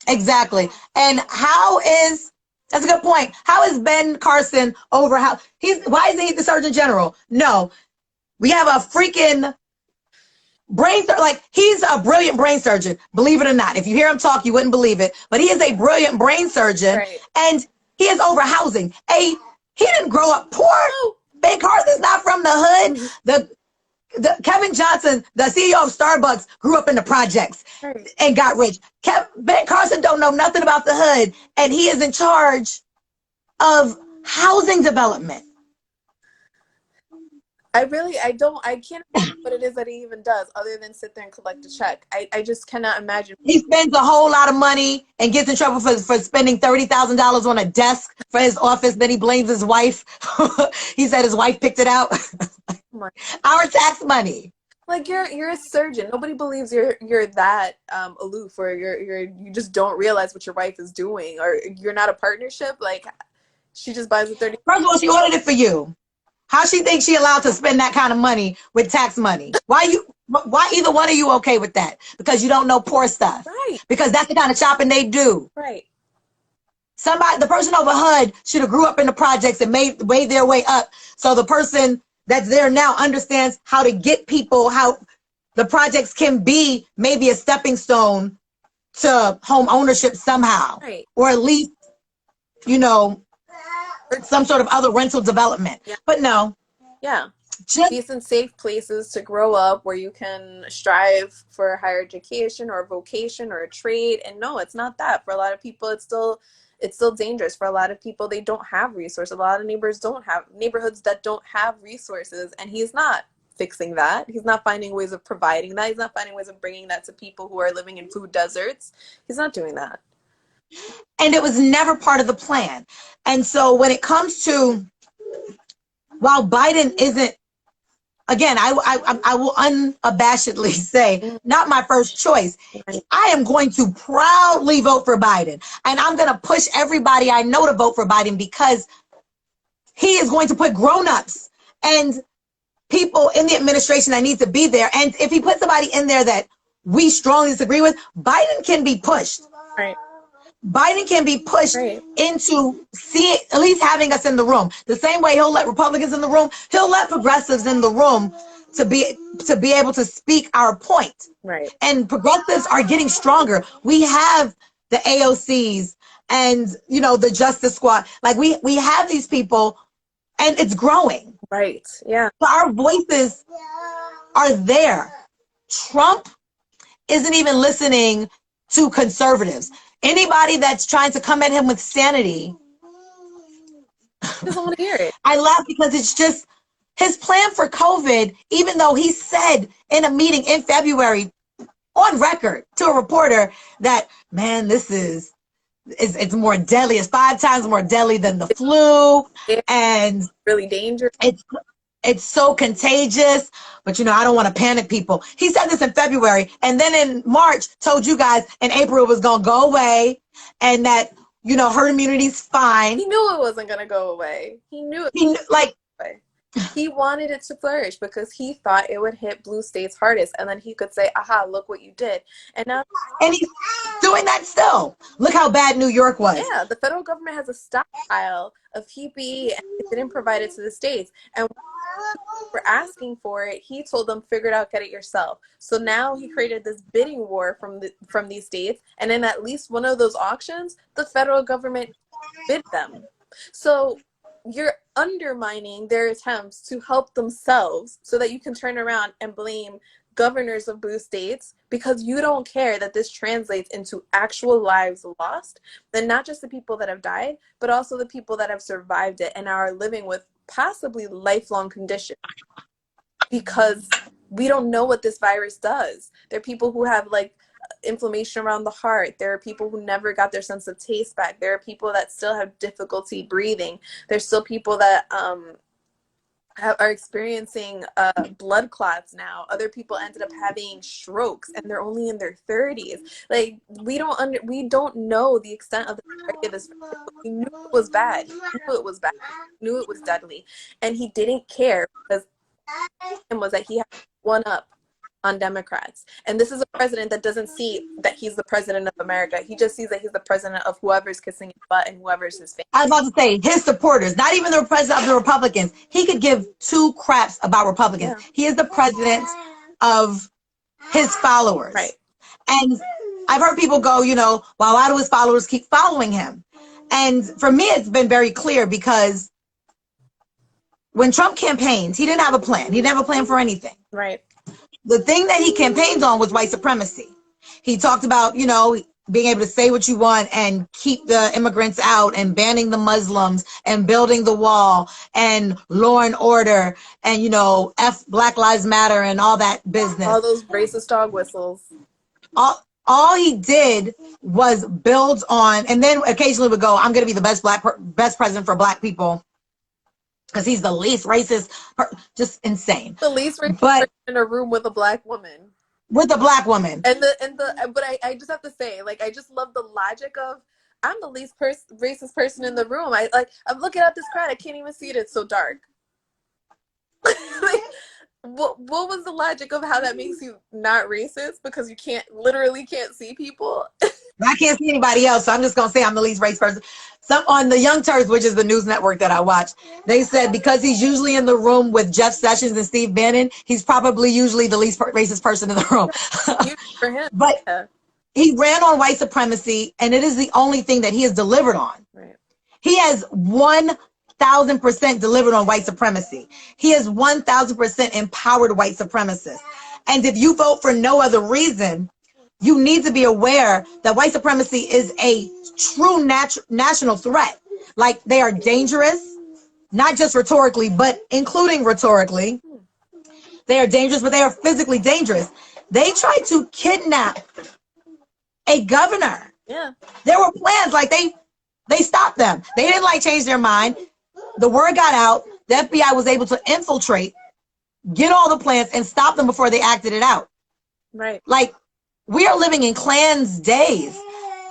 Exactly. And that's a good point. How is Ben Carson over why isn't he the Surgeon General? No. We have a freaking he's a brilliant brain surgeon, believe it or not. If you hear him talk, you wouldn't believe it. But he is a brilliant brain surgeon. Right. And he is over housing. He didn't grow up poor. No. Ben Carson's not from the hood. The Kevin Johnson, the CEO of Starbucks, grew up in the projects and got rich. Ben Carson don't know nothing about the hood, and he is in charge of housing development. I can't imagine what it is that he even does other than sit there and collect a check. I just cannot imagine. He spends a whole lot of money and gets in trouble for spending $30,000 on a desk for his office. Then he blames his wife. He said his wife picked it out. Our tax money. Like you're a surgeon. Nobody believes you're that aloof, or you just don't realize what your wife is doing, or you're not a partnership. Like she just buys a 30. First of all, she ordered it for you. How she thinks she allowed to spend that kind of money with tax money? Why either one of you okay with that? Because you don't know poor stuff. Right. Because that's the kind of shopping they do. Right. The person over HUD should have grew up in the projects and made their way up. So the person that's there now understands how to get people, how the projects can be maybe a stepping stone to home ownership somehow. Right. Or at least, some sort of other rental development. Yeah. But no. Yeah. Just decent, safe places to grow up where you can strive for higher education or a vocation or a trade. And no, it's not that. For a lot of people, it's still dangerous. For a lot of people, they don't have resources. A lot of neighborhoods that don't have resources. And he's not fixing that. He's not finding ways of providing that. He's not finding ways of bringing that to people who are living in food deserts. He's not doing that. And it was never part of the plan. And so when it comes to, while Biden isn't, again, I will unabashedly say, not my first choice. I am going to proudly vote for Biden. And I'm going to push everybody I know to vote for Biden because he is going to put grown-ups and people in the administration that need to be there. And if he puts somebody in there that we strongly disagree with, Biden can be pushed. Right. Biden can be pushed into at least having us in the room. The same way he'll let Republicans in the room, he'll let progressives in the room to be able to speak our point. Right. And progressives are getting stronger. We have the AOCs and the Justice Squad. Like we have these people, and it's growing. Right. Yeah. So our voices are there. Trump isn't even listening to conservatives. Anybody that's trying to come at him with sanity, doesn't want to hear it. I laugh because it's just his plan for COVID, even though he said in a meeting in February on record to a reporter that, man, it's more deadly. It's 5 times more deadly than the flu. And really dangerous. It's so contagious, but I don't want to panic people. He said this in February, and then in March told you guys in April it was going to go away, and that herd immunity's fine. He knew it wasn't going to go away. He knew it. He knew, He wanted it to flourish because he thought it would hit blue states hardest. And then he could say, aha, look what you did. And now, And he's doing that still. Look how bad New York was. yeah, the federal government has a stockpile of PPE and they didn't provide it to the states. And were asking for it, he told them, figure it out, get it yourself. So now he created this bidding war from these states, and in at least one of those auctions, the federal government bid them. So you're undermining their attempts to help themselves so that you can turn around and blame governors of blue states because you don't care that this translates into actual lives lost, and not just the people that have died, but also the people that have survived it and are living with possibly lifelong conditions because we don't know what this virus does. There are people who have like inflammation around the heart. There are people who never got their sense of taste back. There are people that still have difficulty breathing. There's still people that are experiencing blood clots now. Other people ended up having strokes and they're only in their 30s. Like we don't know the extent of the severity of this virus, but we knew it was bad. He knew it was bad. He knew it was deadly. And he didn't care because it was that he had one up on Democrats. And this is a president that doesn't see that he's the president of America. He just sees that he's the president of whoever's kissing his butt and whoever's his fan. I was about to say his supporters, not even the president of the Republicans. He could give two craps about Republicans. Yeah. He is the president of his followers. Right. And I've heard people go, you know, well, why do his followers keep following him? And for me, it's been very clear because when Trump campaigned, he didn't have a plan. He didn't have a plan for anything. Right. The thing that he campaigned on was white supremacy. He talked about, you know, being able to say what you want and keep the immigrants out and banning the Muslims and building the wall and law and order and, you know, F Black Lives Matter and all that business. All those racist dog whistles. All he did was build on, and then occasionally would go, I'm going to be the best president for Black people. Because he's the least racist, just insane. The least racist person in a room with a Black woman. With a Black woman. But I just have to say, like, I just love the logic of, I'm the least racist person in the room. I'm looking at this crowd, I can't even see it. It's so dark. Like, what was the logic of how that makes you not racist? Because you literally can't see people. I can't see anybody else, so I'm just gonna say I'm the least racist person. Some on the Young Turks, which is the news network that I watch, they said because he's usually in the room with Jeff Sessions and Steve Bannon, he's probably usually the least racist person in the room. For him, but yeah. He ran on white supremacy, and it is the only thing that he has delivered on. Right. He has 1,000% delivered on white supremacy. He has 1,000% empowered white supremacists. And if you vote for no other reason, you need to be aware that white supremacy is a true national threat. Like, they are dangerous, not just rhetorically, but including rhetorically. They are dangerous, but they are physically dangerous. They tried to kidnap a governor. Yeah. There were plans, like they stopped them. They didn't change their mind. The word got out. The FBI was able to infiltrate, get all the plans, and stop them before they acted it out. Right. Like, we are living in Klan's days.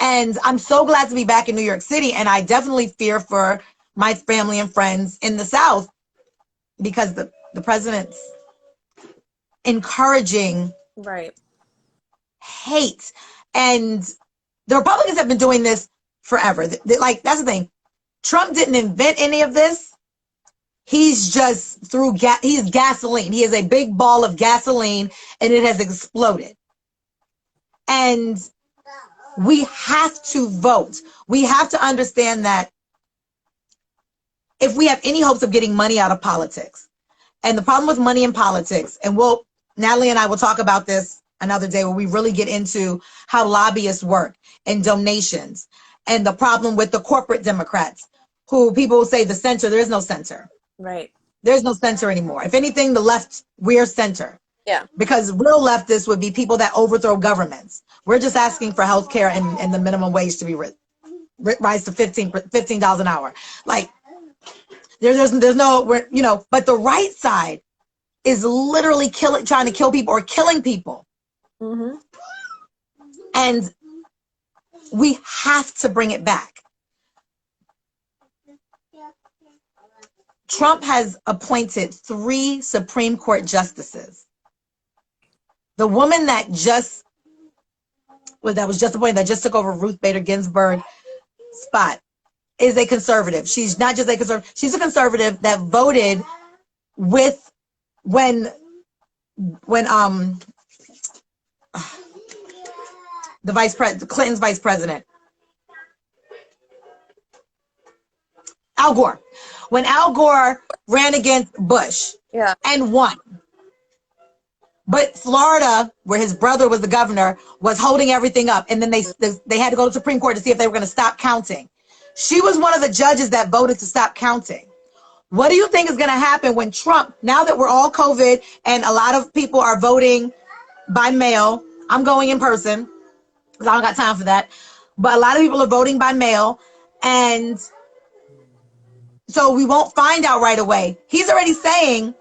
And I'm so glad to be back in New York City. And I definitely fear for my family and friends in the South because the president's encouraging hate. And the Republicans have been doing this forever. That's the thing. Trump didn't invent any of this. He's just he's gasoline. He is a big ball of gasoline, and it has exploded. And we have to vote. We have to understand that if we have any hopes of getting money out of politics, and the problem with money in politics, and Natalie and I will talk about this another day where we really get into how lobbyists work and donations, and the problem with the corporate Democrats, who people will say the center. There is no center. Right. There's no center anymore. If anything, the left, we're center. Yeah. Because real leftists would be people that overthrow governments. We're just asking for health care and the minimum wage to be rise to $15 an hour. Like, there's no, but the right side is literally trying to kill people or killing people. Mm-hmm. And we have to bring it back. Trump has appointed 3 Supreme Court justices. The woman that was just appointed, that just took over Ruth Bader Ginsburg's spot, is a conservative. She's not just a conservative, she's a conservative that voted with when Clinton's vice president, Al Gore. When Al Gore ran against Bush and won. But Florida, where his brother was the governor, was holding everything up. And then they had to go to the Supreme Court to see if they were going to stop counting. She was one of the judges that voted to stop counting. What do you think is going to happen when Trump, now that we're all COVID and a lot of people are voting by mail? I'm going in person because I don't got time for that. But a lot of people are voting by mail. And so we won't find out right away. He's already saying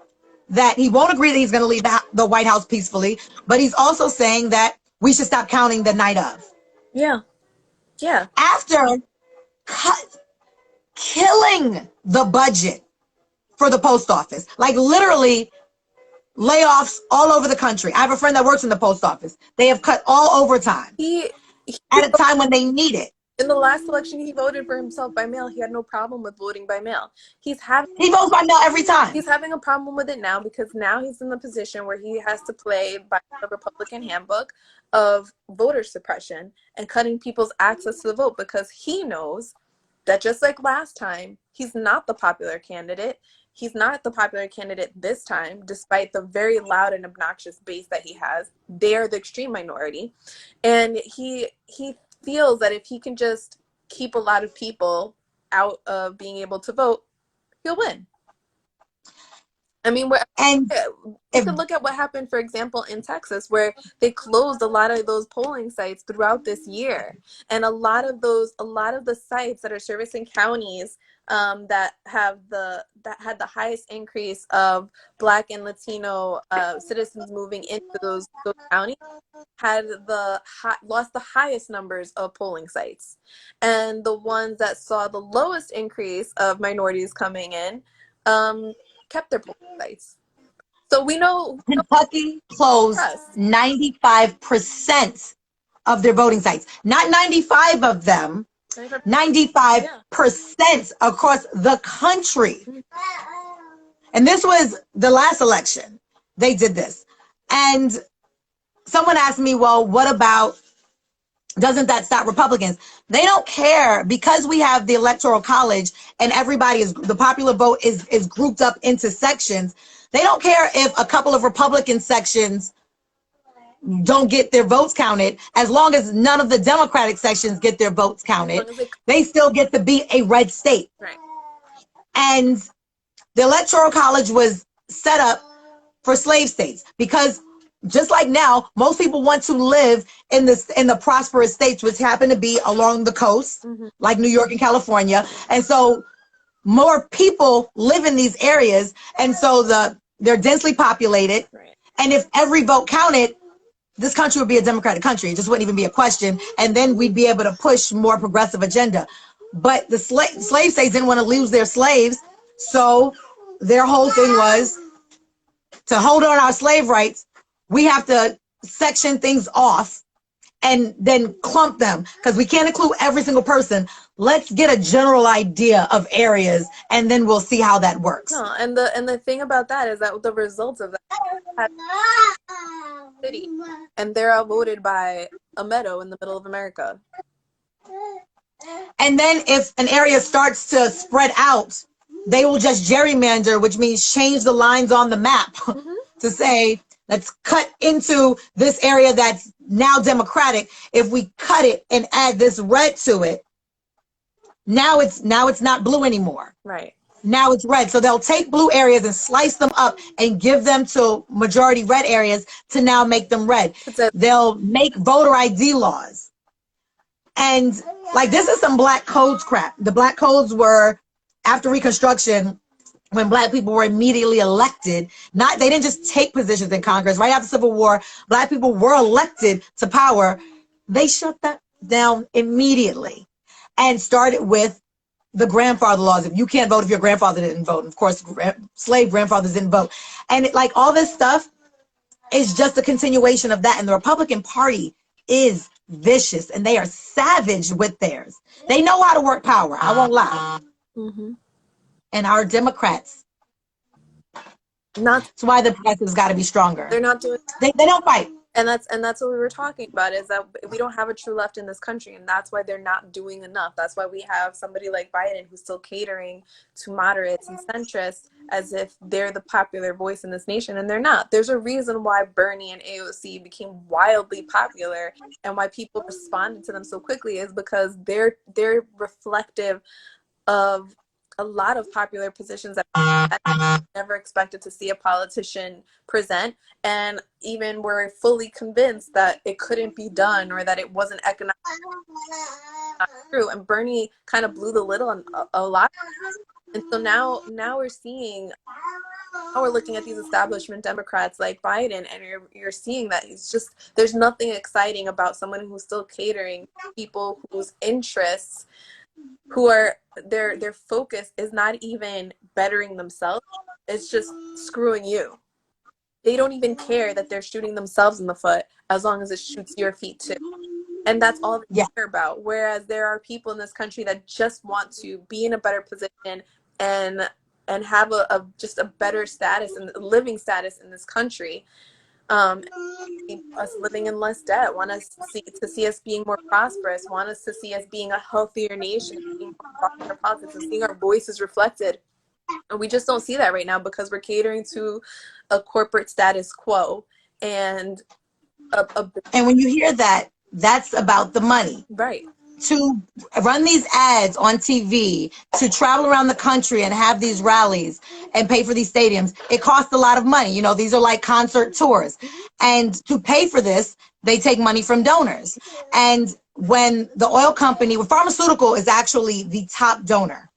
that he won't agree that he's going to leave the White House peacefully, but he's also saying that we should stop counting the night of. Yeah. Yeah. After killing the budget for the post office, like literally layoffs all over the country. I have a friend that works in the post office. They have cut all overtime at a time when they need it. In the last election, he voted for himself by mail. He had no problem with voting by mail. He votes by mail every time. He's having a problem with it now because now he's in the position where he has to play by the Republican handbook of voter suppression and cutting people's access to the vote, because he knows that just like last time, he's not the popular candidate. He's not the popular candidate this time, despite the very loud and obnoxious base that he has. They're the extreme minority. And he feels that if he can just keep a lot of people out of being able to vote, he'll win. I mean, you can look at what happened, for example, in Texas, where they closed a lot of those polling sites throughout this year, and a lot of the sites that are servicing counties that had the highest increase of Black and Latino citizens moving into those counties had lost the highest numbers of polling sites, and the ones that saw the lowest increase of minorities coming in kept their polling sites. So we know Kentucky closed 95% of their voting sites. Not 95 of them, 95% across the country. And this was the last election. They did this. And someone asked me, well, what about, doesn't that stop Republicans? They don't care, because we have the Electoral College and the popular vote is grouped up into sections. They don't care if a couple of Republican sections don't get their votes counted, as long as none of the Democratic sections get their votes counted. They still get to be a red state. Right. And the Electoral College was set up for slave states, because just like now, most people want to live in the prosperous states, which happen to be along the coast, like New York and California. And so more people live in these areas, and so they're densely populated. Right. And if every vote counted, this country would be a democratic country. It just wouldn't even be a question. And then we'd be able to push more progressive agenda. But the slave states didn't want to lose their slaves, so their whole thing was to hold on our slave rights. We have to section things off and then clump them, because we can't include every single person. Let's get a general idea of areas, and then we'll see how that works. No, and the thing about that is that the results of that city, and they're outvoted by a meadow in the middle of America. And then if an area starts to spread out, they will just gerrymander, which means change the lines on the map to say, let's cut into this area that's now Democratic. If we cut it and add this red to it, now it's not blue anymore. Right. Now it's red. So they'll take blue areas and slice them up and give them to majority red areas to now make them red. They'll make voter ID laws. And like, this is some black codes crap. The black codes were after Reconstruction, when Black people were immediately elected. They didn't just take positions in Congress. Right after the Civil War, Black people were elected to power. They shut that down immediately and started with the grandfather laws. If you can't vote if your grandfather didn't vote, and of course, slave grandfathers didn't vote. And like all this stuff is just a continuation of that. And the Republican Party is vicious and they are savage with theirs. They know how to work power. I won't lie. Mm-hmm. And our Democrats, Not. that's why the press has got to be stronger. They're not doing. They don't fight. And that's what we were talking about, is that we don't have a true left in this country, and that's why they're not doing enough. That's why we have somebody like Biden who's still catering to moderates and centrists as if they're the popular voice in this nation, and they're not. There's a reason why Bernie and AOC became wildly popular and why people responded to them so quickly, is because they're reflective of a lot of popular positions that I never expected to see a politician present, and even were fully convinced that it couldn't be done or that it wasn't economically true. And Bernie kind of blew the lid on a lot. And so now we're seeing, now we're looking at these establishment Democrats like Biden, and you're seeing that it's just, there's nothing exciting about someone who's still catering to people whose interests, who are their focus is not even bettering themselves, it's just screwing you. They don't even care that they're shooting themselves in the foot as long as it shoots your feet too. And that's all they care about. Whereas there are people in this country that just want to be in a better position and have a just a better status and living status in this country. Us living in less debt, want us to see us being more prosperous, want us to see us being a healthier nation, being more in our politics, and seeing our voices reflected. And we just don't see that right now because we're catering to a corporate status quo. And and when you hear that, that's about the money. Right. To run these ads on TV, to travel around the country and have these rallies and pay for these stadiums, it costs a lot of money. You know, these are like concert tours. And to pay for this, they take money from donors. And when the oil company, pharmaceutical is actually the top donor.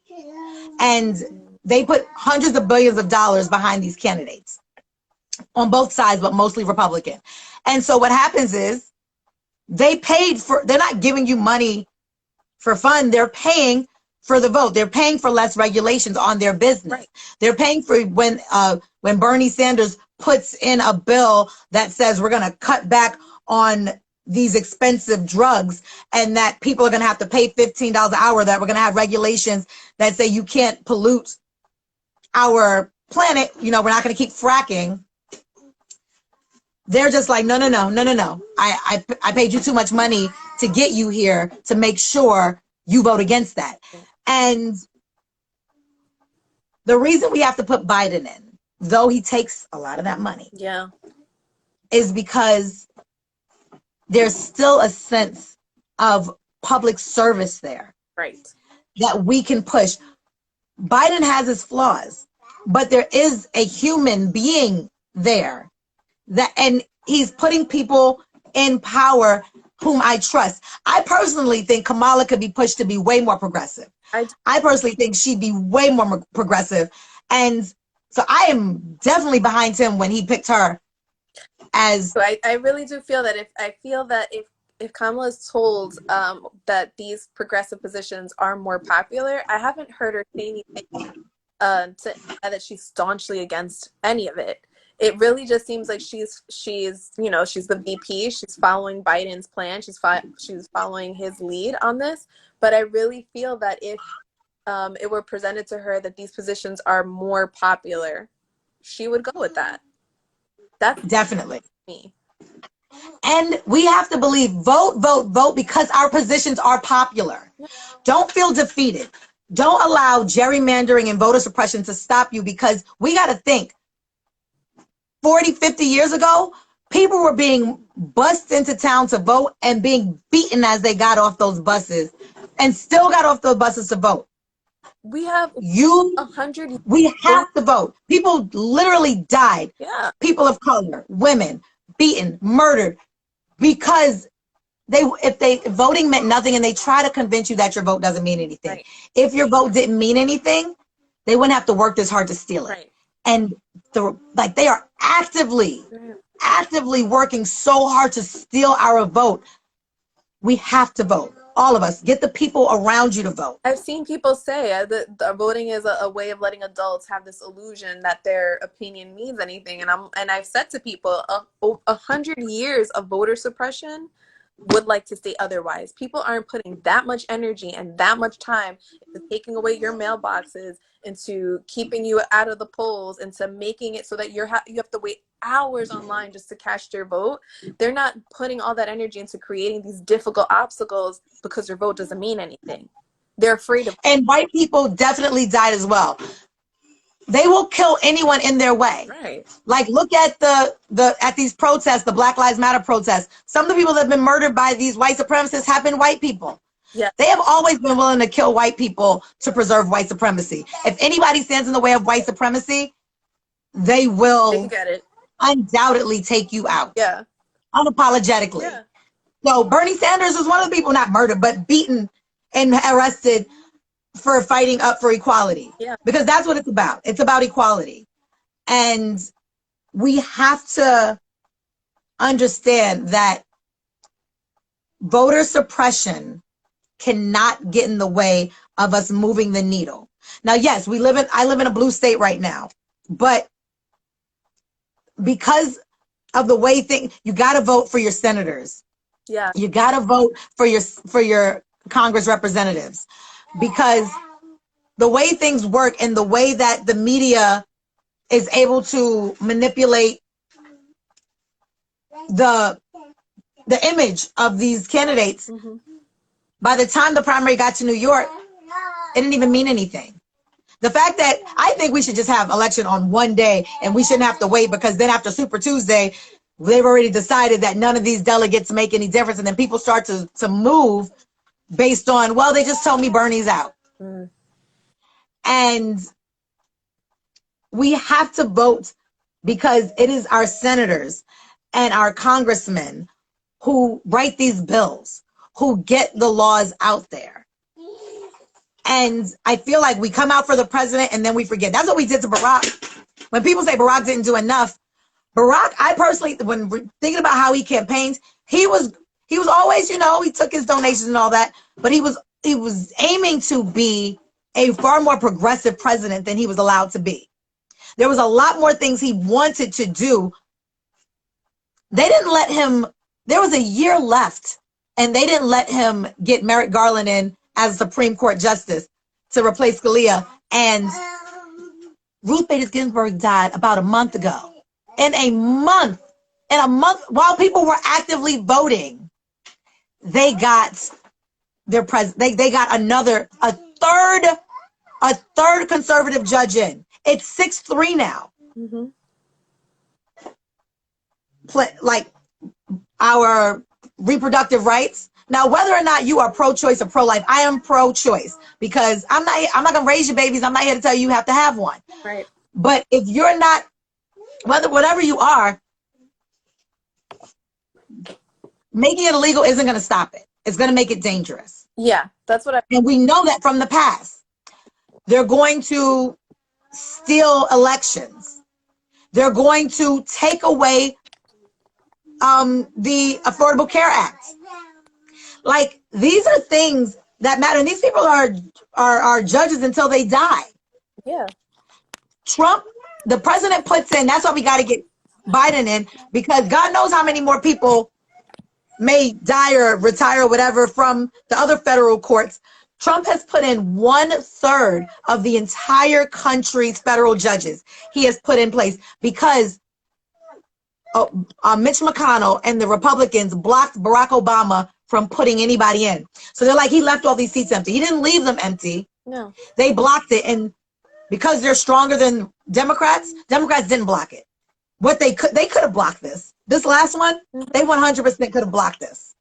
And they put hundreds of billions of dollars behind these candidates on both sides, but mostly Republican. And so what happens is they're not giving you money for fun. They're paying for the vote. They're paying for less regulations on their business. Right. They're paying for when Bernie Sanders puts in a bill that says we're going to cut back on these expensive drugs and that people are going to have to pay $15 an hour, that we're going to have regulations that say you can't pollute our planet. You know, we're not going to keep fracking. They're just like, no. I paid you too much money to get you here to make sure you vote against that. And the reason we have to put Biden in, though he takes a lot of that money, is because there's still a sense of public service there. Right. That we can push. Biden has his flaws, but there is a human being there. And he's putting people in power whom I trust. I personally think Kamala could be pushed to be way more progressive. I personally think she'd be way more progressive. And so I am definitely behind him when he picked her as... So I really do feel that if Kamala is told that these progressive positions are more popular, I haven't heard her say anything that she's staunchly against any of it. It really just seems like she's the VP. She's following Biden's plan. She's following his lead on this. But I really feel that if it were presented to her that these positions are more popular, she would go with that. That's definitely me. And we have to believe, vote because our positions are popular. Don't feel defeated. Don't allow gerrymandering and voter suppression to stop you, because we got to think, 40, 50 years ago, people were being bussed into town to vote and being beaten as they got off those buses and still got off those buses to vote. We have we have to vote. People literally died. Yeah. People of color, women, beaten, murdered, because if voting meant nothing and they try to convince you that your vote doesn't mean anything. Right. If your vote didn't mean anything, they wouldn't have to work this hard to steal it. Right. And they are actively working so hard to steal our vote. We have to vote. All of us. Get the people around you to vote. I've seen people say the voting is a way of letting adults have this illusion that their opinion means anything. And I've said to people, 100 years of voter suppression would like to say otherwise. People aren't putting that much energy and that much time into taking away your mailboxes, into keeping you out of the polls, into making it so that you have to wait hours online just to cast your vote. They're not putting all that energy into creating these difficult obstacles because your vote doesn't mean anything. They're afraid of. And white people definitely died as well. They will kill anyone in their way. Right. Like, look at at these protests, the Black Lives Matter protests. Some of the people that have been murdered by these white supremacists have been white people. Yeah. They have always been willing to kill white people to preserve white supremacy. If anybody stands in the way of white supremacy, they will get it. Undoubtedly take you out. Yeah. Unapologetically. Yeah. So Bernie Sanders is one of the people not murdered, but beaten and arrested for fighting up for equality. Yeah. Because that's what it's about. It's about equality. And we have to understand that voter suppression cannot get in the way of us moving the needle. Now, yes, I live in a blue state right now, but because of the way you got to vote for your senators. Yeah. You got to vote for your Congress representatives, because the way things work and the way that the media is able to manipulate the image of these candidates, Mm-hmm. by the time the primary got to New York, it didn't even mean anything. The fact that I think we should just have election on one day and we shouldn't have to wait, because then after Super Tuesday, they've already decided that none of these delegates make any difference. And then people start to move based on, well, they just told me Bernie's out. Mm. And we have to vote, because it is our senators and our congressmen who write these bills, who get the laws out there. And I feel like we come out for the president and then we forget. That's what we did to Barack. When people say Barack didn't do enough, Barack, I personally, when we're thinking about how he campaigned, he was always, he took his donations and all that, but he was aiming to be a far more progressive president than he was allowed to be. There was a lot more things he wanted to do. They didn't let him, there was a year left, and they didn't let him get Merrick Garland in as a Supreme Court justice to replace Scalia. And Ruth Bader Ginsburg died about a month ago. In a month, while people were actively voting, they got their they got a third conservative judge in. It's 6-3 now. Mm-hmm. Like our reproductive rights. Now, whether or not you are pro-choice or pro-life, I am pro-choice, because I'm not gonna raise your babies. I'm not here to tell you have to have one. Right. But if you're not, whatever you are, making it illegal isn't gonna stop it. It's gonna make it dangerous. Yeah, that's what And we know that from the past. They're going to steal elections. They're going to take away the Affordable Care Act. Like, these are things that matter. And these people are judges until they die. Yeah. Trump, the president puts in, that's why we got to get Biden in, because God knows how many more people may die or retire or whatever from the other federal courts. Trump has put in 1/3 of the entire country's federal judges. He has put in place because Mitch McConnell and the Republicans blocked Barack Obama from putting anybody in. So they're like, he left all these seats empty. He didn't leave them empty. No. They blocked it. And because they're stronger than Democrats didn't block it. They could have blocked this. This last one, they 100% could have blocked this.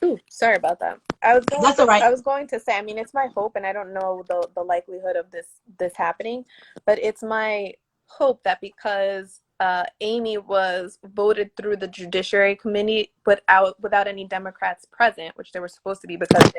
Ooh, sorry about that. That's all right. I was going to say, I mean, it's my hope, and I don't know the likelihood of this happening, but it's my hope that because Amy was voted through the Judiciary Committee without any Democrats present, which they were supposed to be because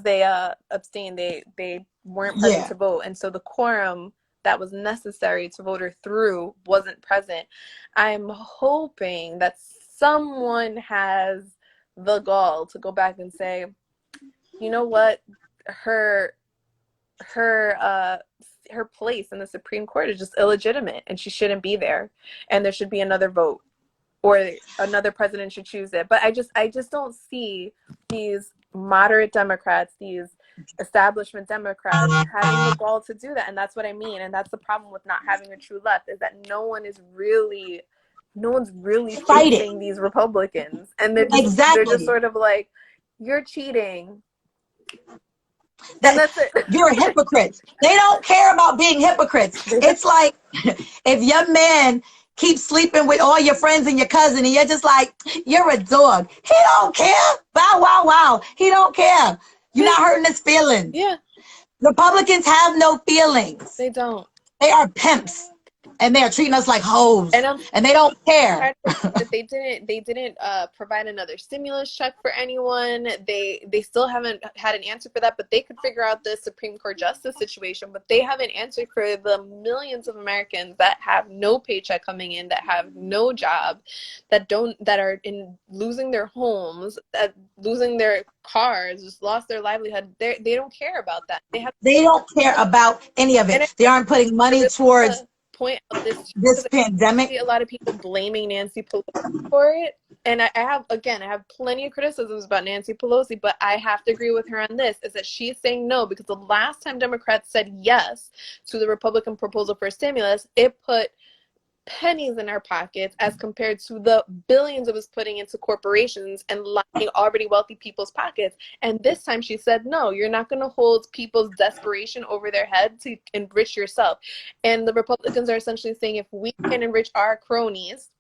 they abstained, they weren't present to vote, and so the quorum that was necessary to vote her through wasn't present. I'm hoping that someone has the gall to go back and say, you know what, her place in the Supreme Court is just illegitimate and she shouldn't be there, and there should be another vote, or another president should choose it. But I just don't see these moderate Democrats, these establishment Democrats, having the gall to do that. And that's what I mean. And that's the problem with not having a true left, is that no one's really facing these Republicans. And they're just sort of like, you're cheating. That's it. You're a hypocrite. They don't care about being hypocrites. It's like if your man keeps sleeping with all your friends and your cousin, and you're just like, you're a dog. He don't care. Bow, wow, wow. He don't care. You're not hurting his feelings. Yeah. Republicans have no feelings. They don't. They are pimps. And they are treating us like hoes, and they don't care. They didn't provide another stimulus check for anyone. They still haven't had an answer for that, but they could figure out the Supreme Court justice situation. But they haven't answered for the millions of Americans that have no paycheck coming in, that have no job, that are losing their homes, that losing their cars, just lost their livelihood. They don't care about that. They don't care about any of it. They aren't putting money towards point out this pandemic. I see a lot of people blaming Nancy Pelosi for it, and I have plenty of criticisms about Nancy Pelosi, but I have to agree with her on this, is that she's saying no, because the last time Democrats said yes to the Republican proposal for stimulus, it put pennies in our pockets as compared to the billions it was putting into corporations and lining already wealthy people's pockets. And this time she said, no, you're not going to hold people's desperation over their head to enrich yourself. And the Republicans are essentially saying, if we can enrich our cronies,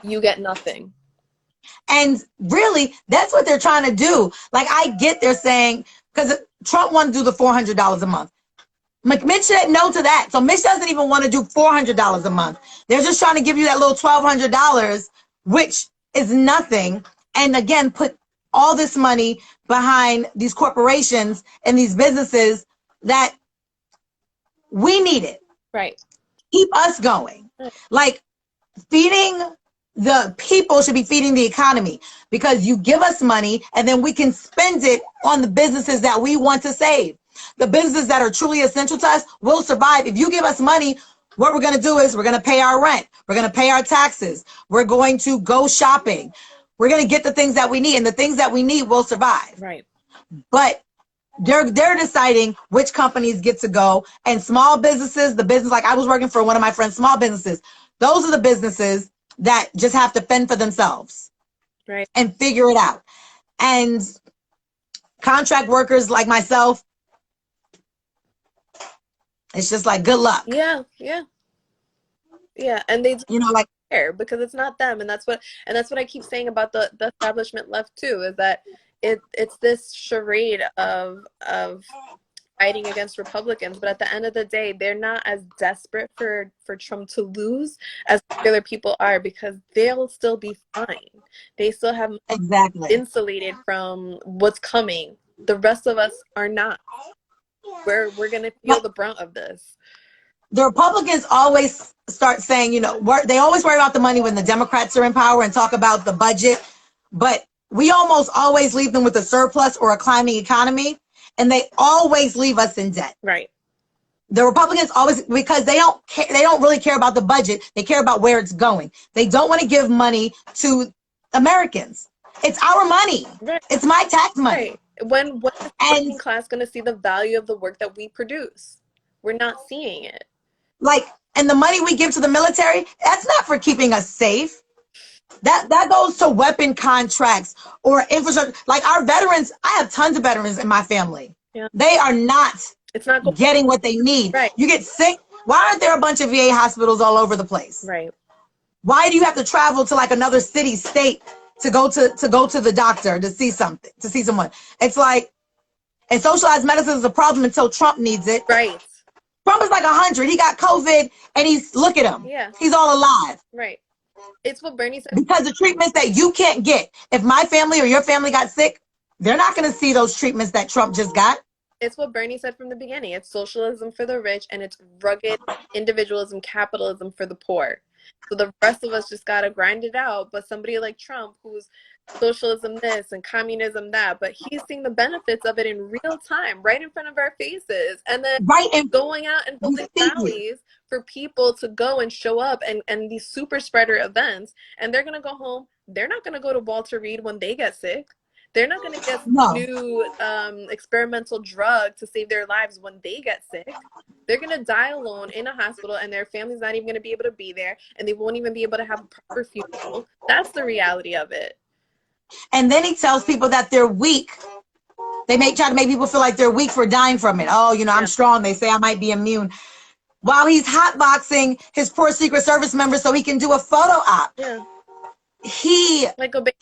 you get nothing. And really, that's what they're trying to do. Like, I get they're saying, because Trump wanted to do the $400 a month. Mitch said no to that. So Mitch doesn't even want to do $400 a month. They're just trying to give you that little $1,200, which is nothing. And again, put all this money behind these corporations and these businesses that we need it. Right. Keep us going. Like, feeding the people should be feeding the economy, because you give us money and then we can spend it on the businesses that we want to save. The businesses that are truly essential to us will survive. If you give us money, what we're going to do is we're going to pay our rent. We're going to pay our taxes. We're going to go shopping. We're going to get the things that we need, and the things that we need will survive. Right. But they're deciding which companies get to go, and small businesses, the business, like I was working for one of my friends' small businesses. Those are the businesses that just have to fend for themselves. Right. And figure it out. And contract workers like myself, it's just like, good luck. Yeah. And they, like, care, because it's not them. And that's what I keep saying about the establishment left too, is that it's this charade of fighting against Republicans, but at the end of the day, they're not as desperate for Trump to lose as regular people are, because they'll still be fine. They still have insulated from what's coming. The rest of us are not. We're going to feel the brunt of this. The Republicans always start saying, they always worry about the money when the Democrats are in power and talk about the budget, but we almost always leave them with a surplus or a climbing economy, and they always leave us in debt. Right. The Republicans always, because they don't really care about the budget. They care about where it's going. They don't want to give money to Americans. It's our money. Right. It's my tax money. Right. When is the working class going to see the value of the work that we produce? We're not seeing it. And the money we give to the military, that's not for keeping us safe. That goes to weapon contracts or infrastructure. Like our veterans, I have tons of veterans in my family. Yeah. They are not getting what they need. Right. You get sick. Why aren't there a bunch of VA hospitals all over the place? Right. Why do you have to travel to like another city, state to go to the doctor to see someone? It's like, and socialized medicine is a problem until Trump needs it. Right. Trump is like 100. He got COVID, and look at him. Yeah. He's all alive. Right. It's what Bernie said. Because the treatments that you can't get. If my family or your family got sick, they're not going to see those treatments that Trump just got. It's what Bernie said from the beginning. It's socialism for the rich, and it's rugged individualism, capitalism for the poor. So the rest of us just got to grind it out. But somebody like Trump, who's socialism this and communism that, but he's seeing the benefits of it in real time, right in front of our faces. And then Right. And going out and holding rallies for people to go and show up and these super spreader events. And they're going to go home. They're not going to go to Walter Reed when they get sick. They're not going to get new experimental drug to save their lives when they get sick. They're going to die alone in a hospital, and their family's not even going to be able to be there, and they won't even be able to have a proper funeral. That's the reality of it. And then he tells people that they're weak. They may try to make people feel like they're weak for dying from it. Oh, you know, I'm strong. They say I might be immune. While he's hotboxing his poor Secret Service members so he can do a photo op. Yeah. He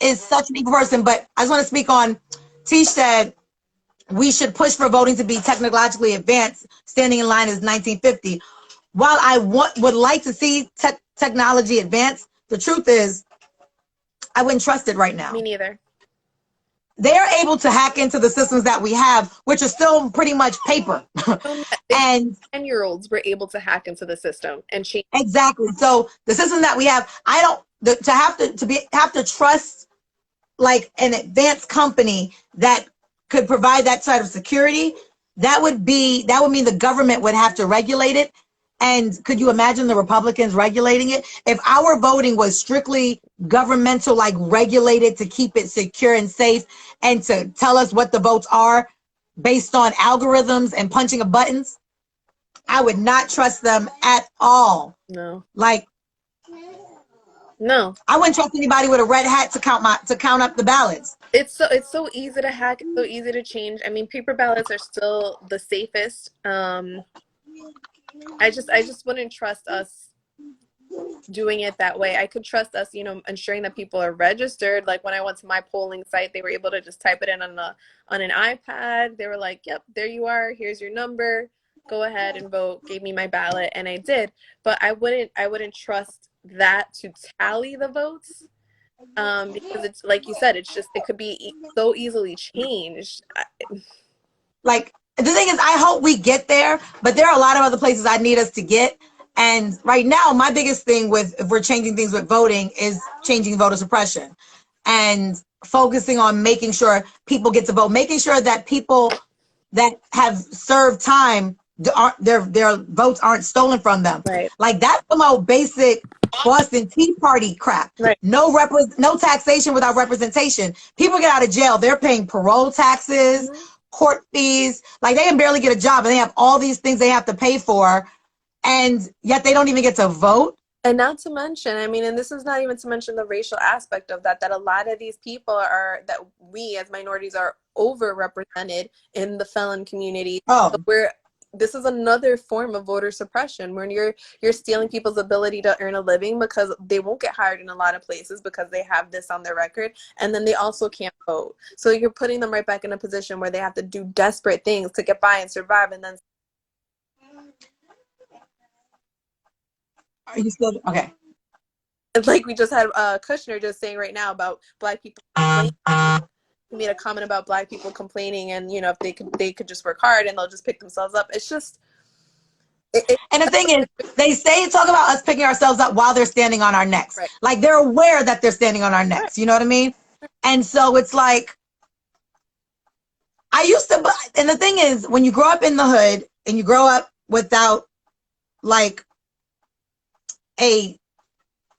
is such an evil person. But I just want to speak on, Tish said, we should push for voting to be technologically advanced. Standing in line is 1950. While I would like to see technology advance, the truth is, I wouldn't trust it right now. Me neither. They're able to hack into the systems that we have, which are still pretty much paper. And 10-year-olds were able to hack into the system and change. Exactly. So the system that we have, I don't have to trust like an advanced company that could provide that sort of security. That would mean the government would have to regulate it. And could you imagine the Republicans regulating it? If our voting was strictly governmental, like regulated to keep it secure and safe and to tell us what the votes are based on algorithms and punching of buttons, I would not trust them at all. No. Like, no. I wouldn't trust anybody with a red hat to count up the ballots. It's so easy to hack, it's so easy to change. I mean, paper ballots are still the safest. I just wouldn't trust us doing it that way. I could trust us, you know, ensuring that people are registered. Like when I went to my polling site, they were able to just type it in on an iPad. They were like, "Yep, there you are. Here's your number. Go ahead and vote." Gave me my ballot, and I did. But I wouldn't trust that to tally the votes, because it's like you said, it's just, it could be so easily changed. Like, the thing is, I hope we get there, but there are a lot of other places I need us to get. And right now, my biggest thing if we're changing things with voting is changing voter suppression and focusing on making sure people get to vote, making sure that people that have served time, their votes aren't stolen from them. Right. Like, that's the most basic Boston Tea Party crap. Right. No taxation without representation. People get out of jail, they're paying parole taxes, court fees, like they can barely get a job and they have all these things they have to pay for, and yet they don't even get to vote. And not to mention, I mean, and this is not even to mention the racial aspect of that a lot of these people that we as minorities are overrepresented in the felon community. Oh. So this is another form of voter suppression, when you're stealing people's ability to earn a living because they won't get hired in a lot of places because they have this on their record, and then they also can't vote. So you're putting them right back in a position where they have to do desperate things to get by and survive. And then Are you still okay? It's like we just had Kushner just saying right now about Black people. He made a comment about Black people complaining, and you know, if they could just work hard and they'll just pick themselves up. It's just. And the thing is, they talk about us picking ourselves up while they're standing on our necks. Right. Like, they're aware that they're standing on our necks. Right. You know what I mean? And so it's like, and the thing is, when you grow up in the hood and you grow up without like a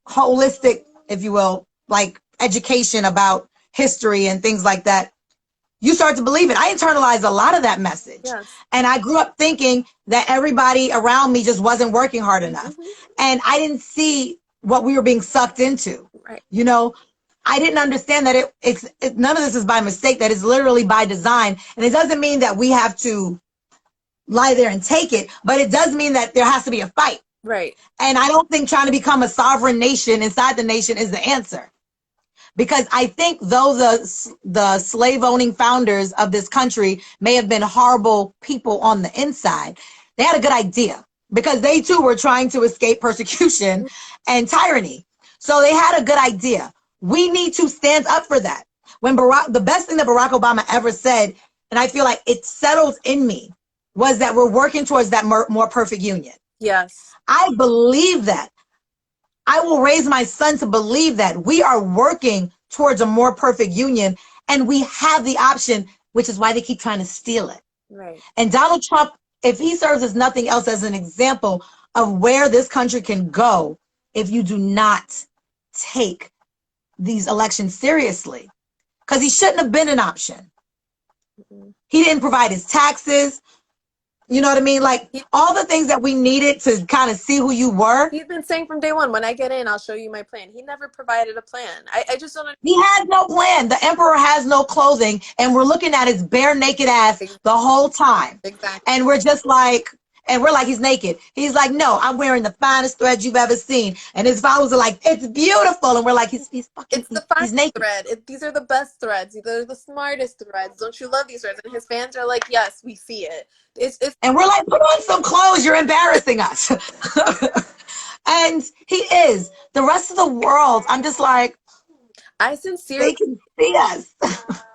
holistic, if you will, like education about history and things like that, you start to believe it. I internalized a lot of that message. Yes. And I grew up thinking that everybody around me just wasn't working hard enough. And I didn't see what we were being sucked into. Right. You know, I didn't understand that none of this is by mistake, that it's literally by design. And it doesn't mean that we have to lie there and take it, but it does mean that there has to be a fight. Right. And I don't think trying to become a sovereign nation inside the nation is the answer. Because I think though the slave-owning founders of this country may have been horrible people on the inside, they had a good idea, because they too were trying to escape persecution and tyranny. So they had a good idea. We need to stand up for that. When the best thing that Barack Obama ever said, and I feel like it settles in me, was that we're working towards that more perfect union. Yes. I believe that. I will raise my son to believe that we are working towards a more perfect union, and we have the option, which is why they keep trying to steal it. Right. And Donald Trump, if he serves as nothing else as an example of where this country can go if you do not take these elections seriously, because he shouldn't have been an option. He didn't provide his taxes. You know what I mean? Like all the things that we needed to kind of see who you were. He's been saying from day one, when I get in, I'll show you my plan. He never provided a plan. I just don't understand. He has no plan. The emperor has no clothing, and we're looking at his bare naked ass the whole time. Exactly. And we're just like, and we're like, he's naked. He's like, no, I'm wearing the finest thread you've ever seen. And his followers are like, it's beautiful. And we're like, he's fucking, it's the finest he's naked. thread. These are the best threads. These are the smartest threads. Don't you love these threads? And his fans are like, yes, we see it. It's and we're like, put on some clothes. You're embarrassing us. And he is. The rest of the world, I'm just like, I sincerely, they can see us.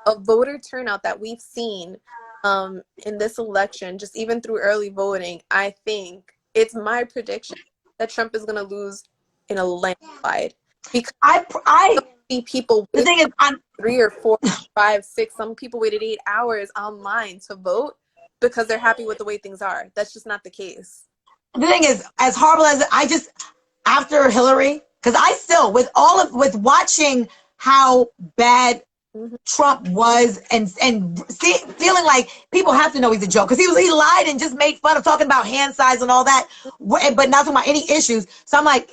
a voter turnout that we've seen in this election, just even through early voting, I think it's my prediction that Trump is going to lose in a landslide. Because I see people, the thing is, I'm 3 or 4, 5, 6, some people waited 8 hours online to vote because they're happy with the way things are. That's just not the case. The thing is, as horrible as after Hillary, because I still, with watching how bad Trump was and feeling like people have to know he's a joke, because he lied and just made fun of talking about hand size and all that, but not talking about any issues. So I'm like,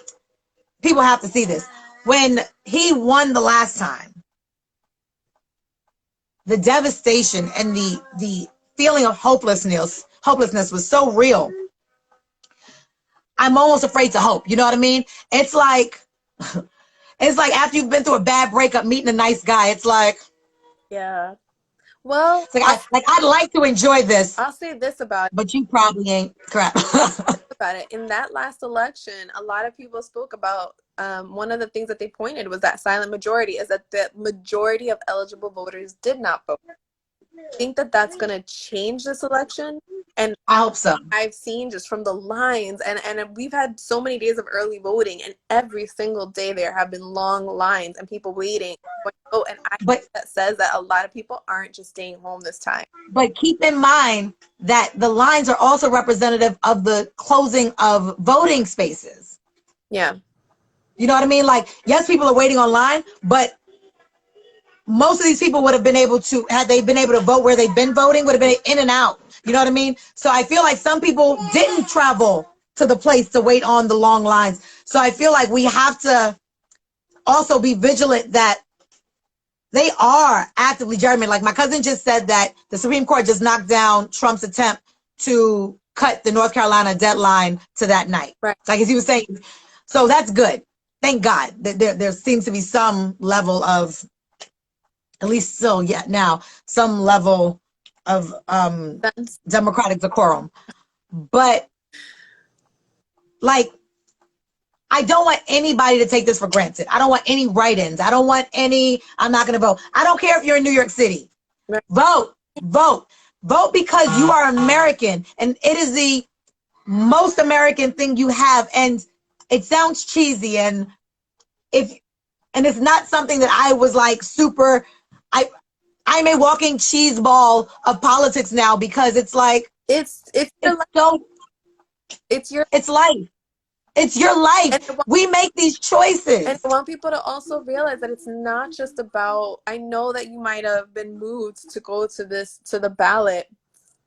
people have to see this. When he won the last time, the devastation and the feeling of hopelessness was so real. I'm almost afraid to hope. You know what I mean? It's like after you've been through a bad breakup, meeting a nice guy. It's like, yeah. Well, it's like I'd like to enjoy this. I'll say this about it. But you probably ain't. Crap. About it. In that last election, a lot of people spoke about one of the things that they pointed was that silent majority, is that the majority of eligible voters did not vote. I think that that's going to change this election, and I hope so. I've seen just from the lines, and we've had so many days of early voting, and every single day there have been long lines and people waiting. And that says that a lot of people aren't just staying home this time. But keep in mind that the lines are also representative of the closing of voting spaces. Yeah. You know what I mean? Like, yes, people are waiting online, but most of these people would have been able to, had they been able to vote where they've been voting, would have been in and out. You know what I mean? So I feel like some people didn't travel to the place to wait on the long lines. So I feel like we have to also be vigilant that they are actively gerrymandering. Like my cousin just said that the Supreme Court just knocked down Trump's attempt to cut the North Carolina deadline to that night. Right. Like as he was saying. So that's good. Thank God that there seems to be some level of, at least still yet now, some level of democratic decorum. But like, I don't want anybody to take this for granted. I don't want any write-ins. I don't want any, I'm not going to vote. I don't care if you're in New York City. Right. Vote because you are American, and it is the most American thing you have. And it sounds cheesy, and it's not something that I was like super, I'm a walking cheese ball of politics now, because it's like, it's life. It's your life. We make these choices. And I want people to also realize that it's not just about, I know that you might have been moved to go to the ballot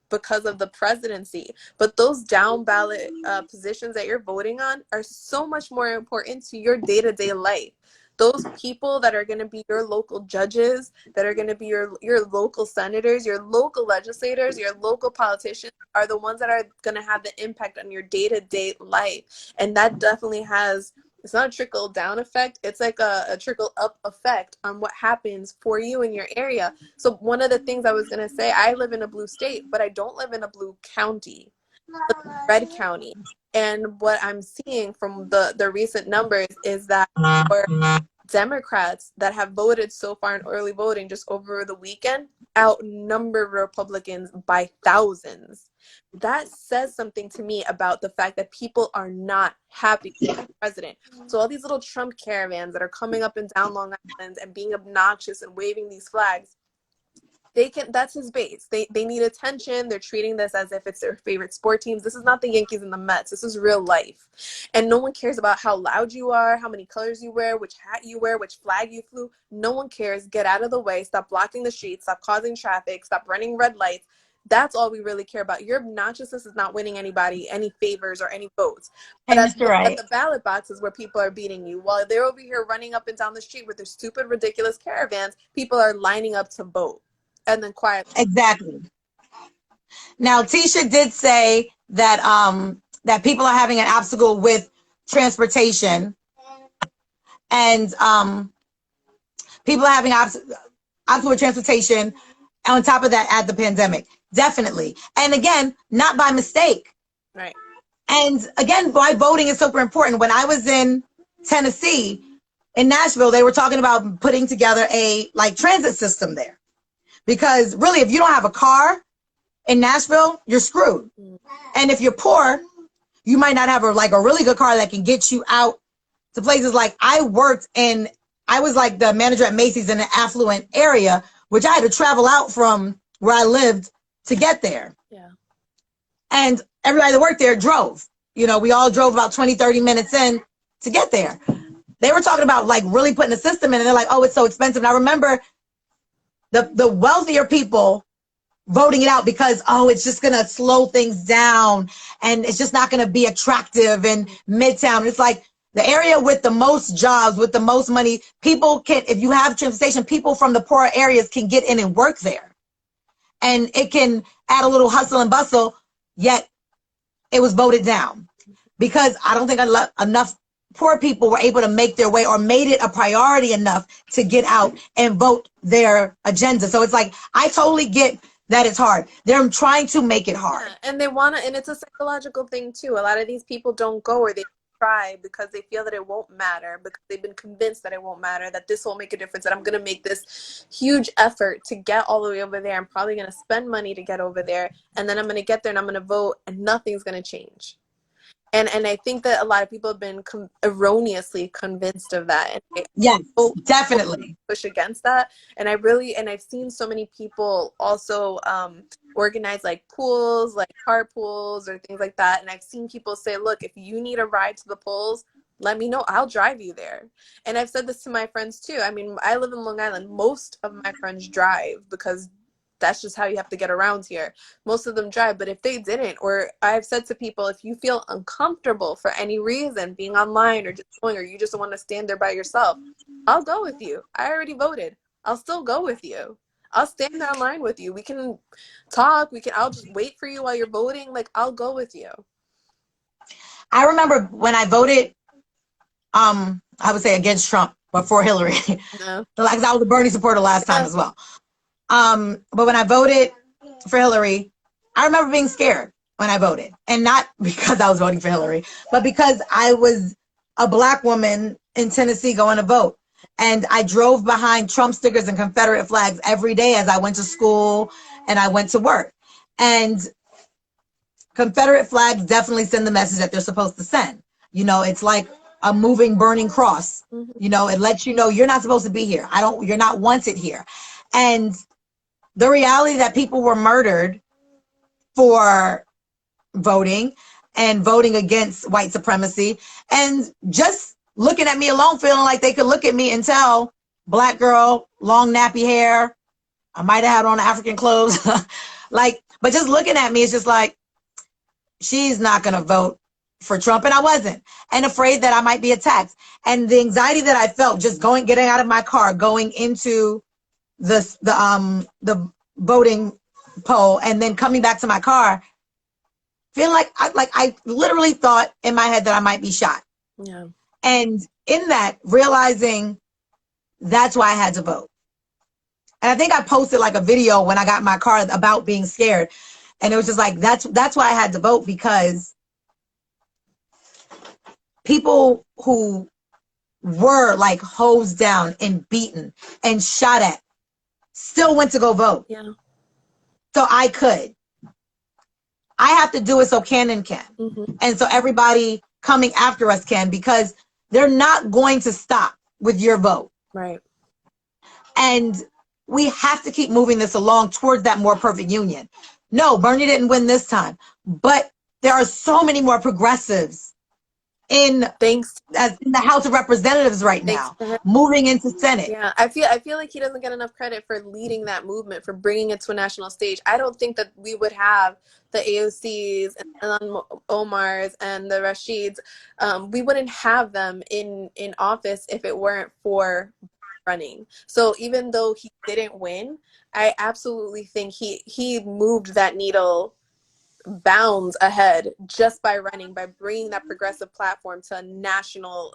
because of the presidency, but those down ballot positions that you're voting on are so much more important to your day-to-day life. Those people that are going to be your local judges, that are going to be your local senators, your local legislators, your local politicians, are the ones that are going to have the impact on your day-to-day life. And that definitely has, it's not a trickle-down effect. It's like a trickle-up effect on what happens for you in your area. So one of the things I was going to say, I live in a blue state, but I don't live in a blue county, red county. And what I'm seeing from the recent numbers is that for Democrats that have voted so far in early voting just over the weekend outnumber Republicans by thousands. That says something to me about the fact that people are not happy with the president. So all these little Trump caravans that are coming up and down Long Island and being obnoxious and waving these flags, that's his base. They need attention. They're treating this as if it's their favorite sport teams. This is not the Yankees and the Mets. This is real life. And no one cares about how loud you are, how many colors you wear, which hat you wear, which flag you flew. No one cares. Get out of the way. Stop blocking the streets. Stop causing traffic. Stop running red lights. That's all we really care about. Your obnoxiousness is not winning anybody any favors or any votes. But Hey, at Mr. Right. the ballot boxes where people are beating you, while they're over here running up and down the street with their stupid, ridiculous caravans, people are lining up to vote. And then quietly. Exactly. Now, Tisha did say that that people are having an obstacle with transportation, and people are having obstacle with transportation. On top of that, at the pandemic, definitely, and again, not by mistake. Right. And again, why voting is super important. When I was in Tennessee, in Nashville, they were talking about putting together a transit system there. Because really, if you don't have a car in Nashville, you're screwed. And if you're poor, you might not have a really good car that can get you out to places. Like I was like the manager at Macy's in an affluent area, which I had to travel out from where I lived to get there. Yeah. And everybody that worked there drove. You know, we all drove about 20, 30 minutes in to get there. They were talking about really putting a system in, and they're like, oh, it's so expensive. And I remember the wealthier people voting it out because, oh, it's just going to slow things down and it's just not going to be attractive in Midtown. It's like the area with the most jobs, with the most money, people can, if you have transportation, people from the poorer areas can get in and work there. And it can add a little hustle and bustle, yet it was voted down because I don't think enough poor people were able to make their way or made it a priority enough to get out and vote their agenda. So it's like, I totally get that it's hard. They're trying to make it hard. Yeah, and they want to, and it's a psychological thing too. A lot of these people don't go or they try because they feel that it won't matter, because they've been convinced that it won't matter, that this won't make a difference, that I'm going to make this huge effort to get all the way over there. I'm probably going to spend money to get over there. And then I'm going to get there and I'm going to vote and nothing's going to change. And I think that a lot of people have been erroneously convinced of that. And yes, definitely push against that. And I've seen so many people also organize pools, carpools or things like that. And I've seen people say, look, if you need a ride to the polls, let me know. I'll drive you there. And I've said this to my friends too. I mean, I live in Long Island. Most of my friends drive because that's just how you have to get around here. Most of them drive, but if they didn't, or I've said to people, if you feel uncomfortable for any reason, being online or just going, or you just want to stand there by yourself, I'll go with you. I already voted. I'll still go with you. I'll stand there online with you. We can talk. I'll just wait for you while you're voting. I'll go with you. I remember when I voted, I would say against Trump, but for Hillary. No. I was a Bernie supporter last time as well. But when I voted for Hillary, I remember being scared when I voted, and not because I was voting for Hillary, but because I was a Black woman in Tennessee going to vote. And I drove behind Trump stickers and Confederate flags every day as I went to school and I went to work. And Confederate flags definitely send the message that they're supposed to send. You know, it's like a moving, burning cross. Mm-hmm. You know, it lets you know you're not supposed to be here. You're not wanted here. And the reality that people were murdered for voting and voting against white supremacy, and just looking at me alone, feeling like they could look at me and tell, Black girl, long nappy hair, I might have had on African clothes, but just looking at me, it's just like, she's not going to vote for Trump. And I wasn't, and afraid that I might be attacked. And the anxiety that I felt just getting out of my car, going into the voting poll, and then coming back to my car, feeling like I literally thought in my head that I might be shot. Yeah. And in that, realizing that's why I had to vote. And I think I posted a video when I got in my car about being scared. And it was just that's why I had to vote, because people who were like hosed down and beaten and shot at, still went to go vote. Yeah. So I could. I have to do it so Canon can. And so everybody coming after us can, because they're not going to stop with your vote. Right. And we have to keep moving this along towards that more perfect union. No, Bernie didn't win this time, but there are so many more progressives in the House of Representatives right now, moving into Senate. Yeah, I feel like he doesn't get enough credit for leading that movement, for bringing it to a national stage. I don't think that we would have the AOCs and Ilhan Omars and the Rashids. We wouldn't have them in office if it weren't for running. So even though he didn't win, I absolutely think he moved that needle bounds ahead just by running, by bringing that progressive platform to national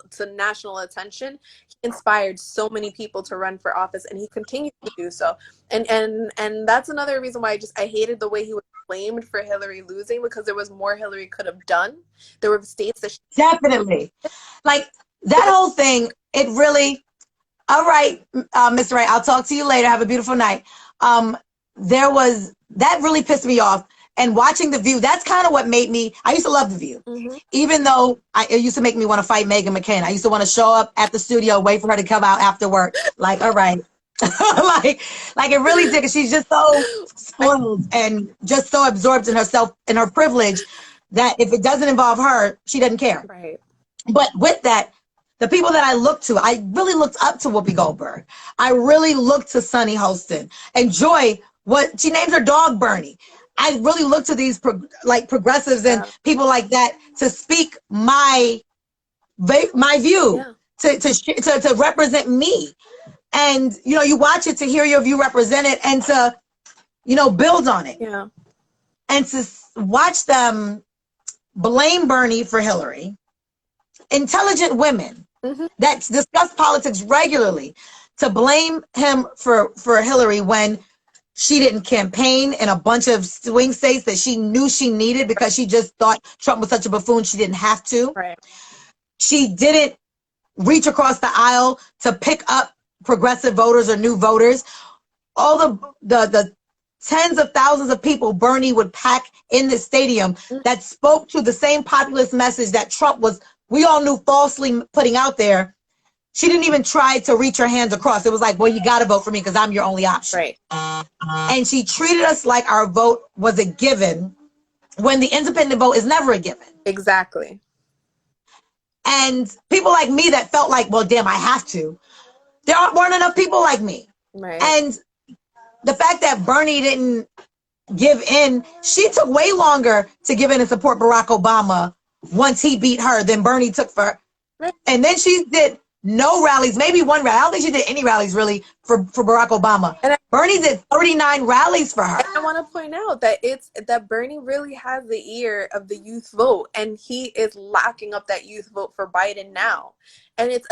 attention. He inspired so many people to run for office, and he continues to do so. And that's another reason why I hated the way he was blamed for Hillary losing, because there was more Hillary could have done. There were states that definitely, like that whole thing. It really. All right, Miss Wright, I'll talk to you later. Have a beautiful night. There was that really pissed me off. And watching The View, that's kind of what made me, I used to love The View. Even though it used to make me want to fight Meghan McCain. I used to want to show up at the studio, wait for her to come out after work. Like, all right. like it really did, because she's just so spoiled and just so absorbed in herself and her privilege that if it doesn't involve her, she doesn't care. Right. But with that, the people that I looked to, I really looked up to Whoopi Goldberg. I really looked to Sunny Hostin and Joy. What she named her dog Bernie. I really look to these progressives and people like that to speak my view, to represent me. And, you know, you watch it to hear your view represented and to, you know, build on it. Yeah. And to watch them blame Bernie for Hillary. Intelligent women that discuss politics regularly, to blame him for Hillary when she didn't campaign in a bunch of swing states that she knew she needed because she just thought Trump was such a buffoon she didn't have to. Right. She didn't reach across the aisle to pick up progressive voters or new voters. All the tens of thousands of people Bernie would pack in the stadium that spoke to the same populist message that Trump was, we all knew, falsely putting out there. She didn't even try to reach her hands across. It was like, well, you got to vote for me because I'm your only option. Right. And she treated us like our vote was a given when the independent vote is never a given. Exactly. And people like me that felt like, well, damn, I have to. There weren't enough people like me. Right. And the fact that Bernie didn't give in, she took way longer to give in and support Barack Obama once he beat her than Bernie took for her. Right. And then she did no rallies, maybe one rally. I don't think she did any rallies really for Barack Obama. And Bernie did 39 rallies for her. And I want to point out that Bernie really has the ear of the youth vote, and he is locking up that youth vote for Biden now. And it's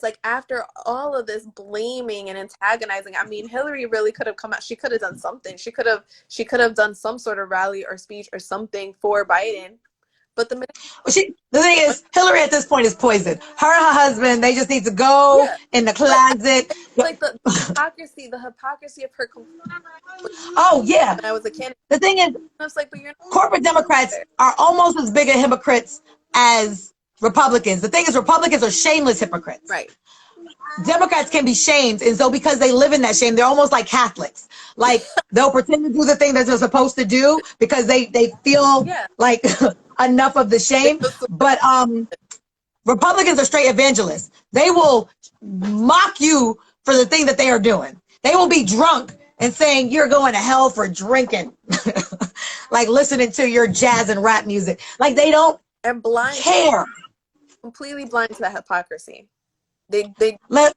like after all of this blaming and antagonizing, I mean, Hillary really could have come out. She could have done something. She could have done some sort of rally or speech or something for Biden. But the thing is, Hillary at this point is poisoned. Her and her husband, they just need to go in the closet. Like the hypocrisy of her. Oh yeah. When I was a candidate, the thing is, I was like, but you're not corporate Democrats are almost as big a hypocrites as Republicans. The thing is, Republicans are shameless hypocrites. Right. Democrats can be shamed, and so because they live in that shame, they're almost like Catholics. Like they'll pretend to do the thing that they're supposed to do because they feel like enough of the shame. But Republicans are straight evangelists. They will mock you for the thing that they are doing. They will be drunk and saying you're going to hell for drinking, like listening to your jazz and rap music. Like they don't care. Completely blind to that hypocrisy. But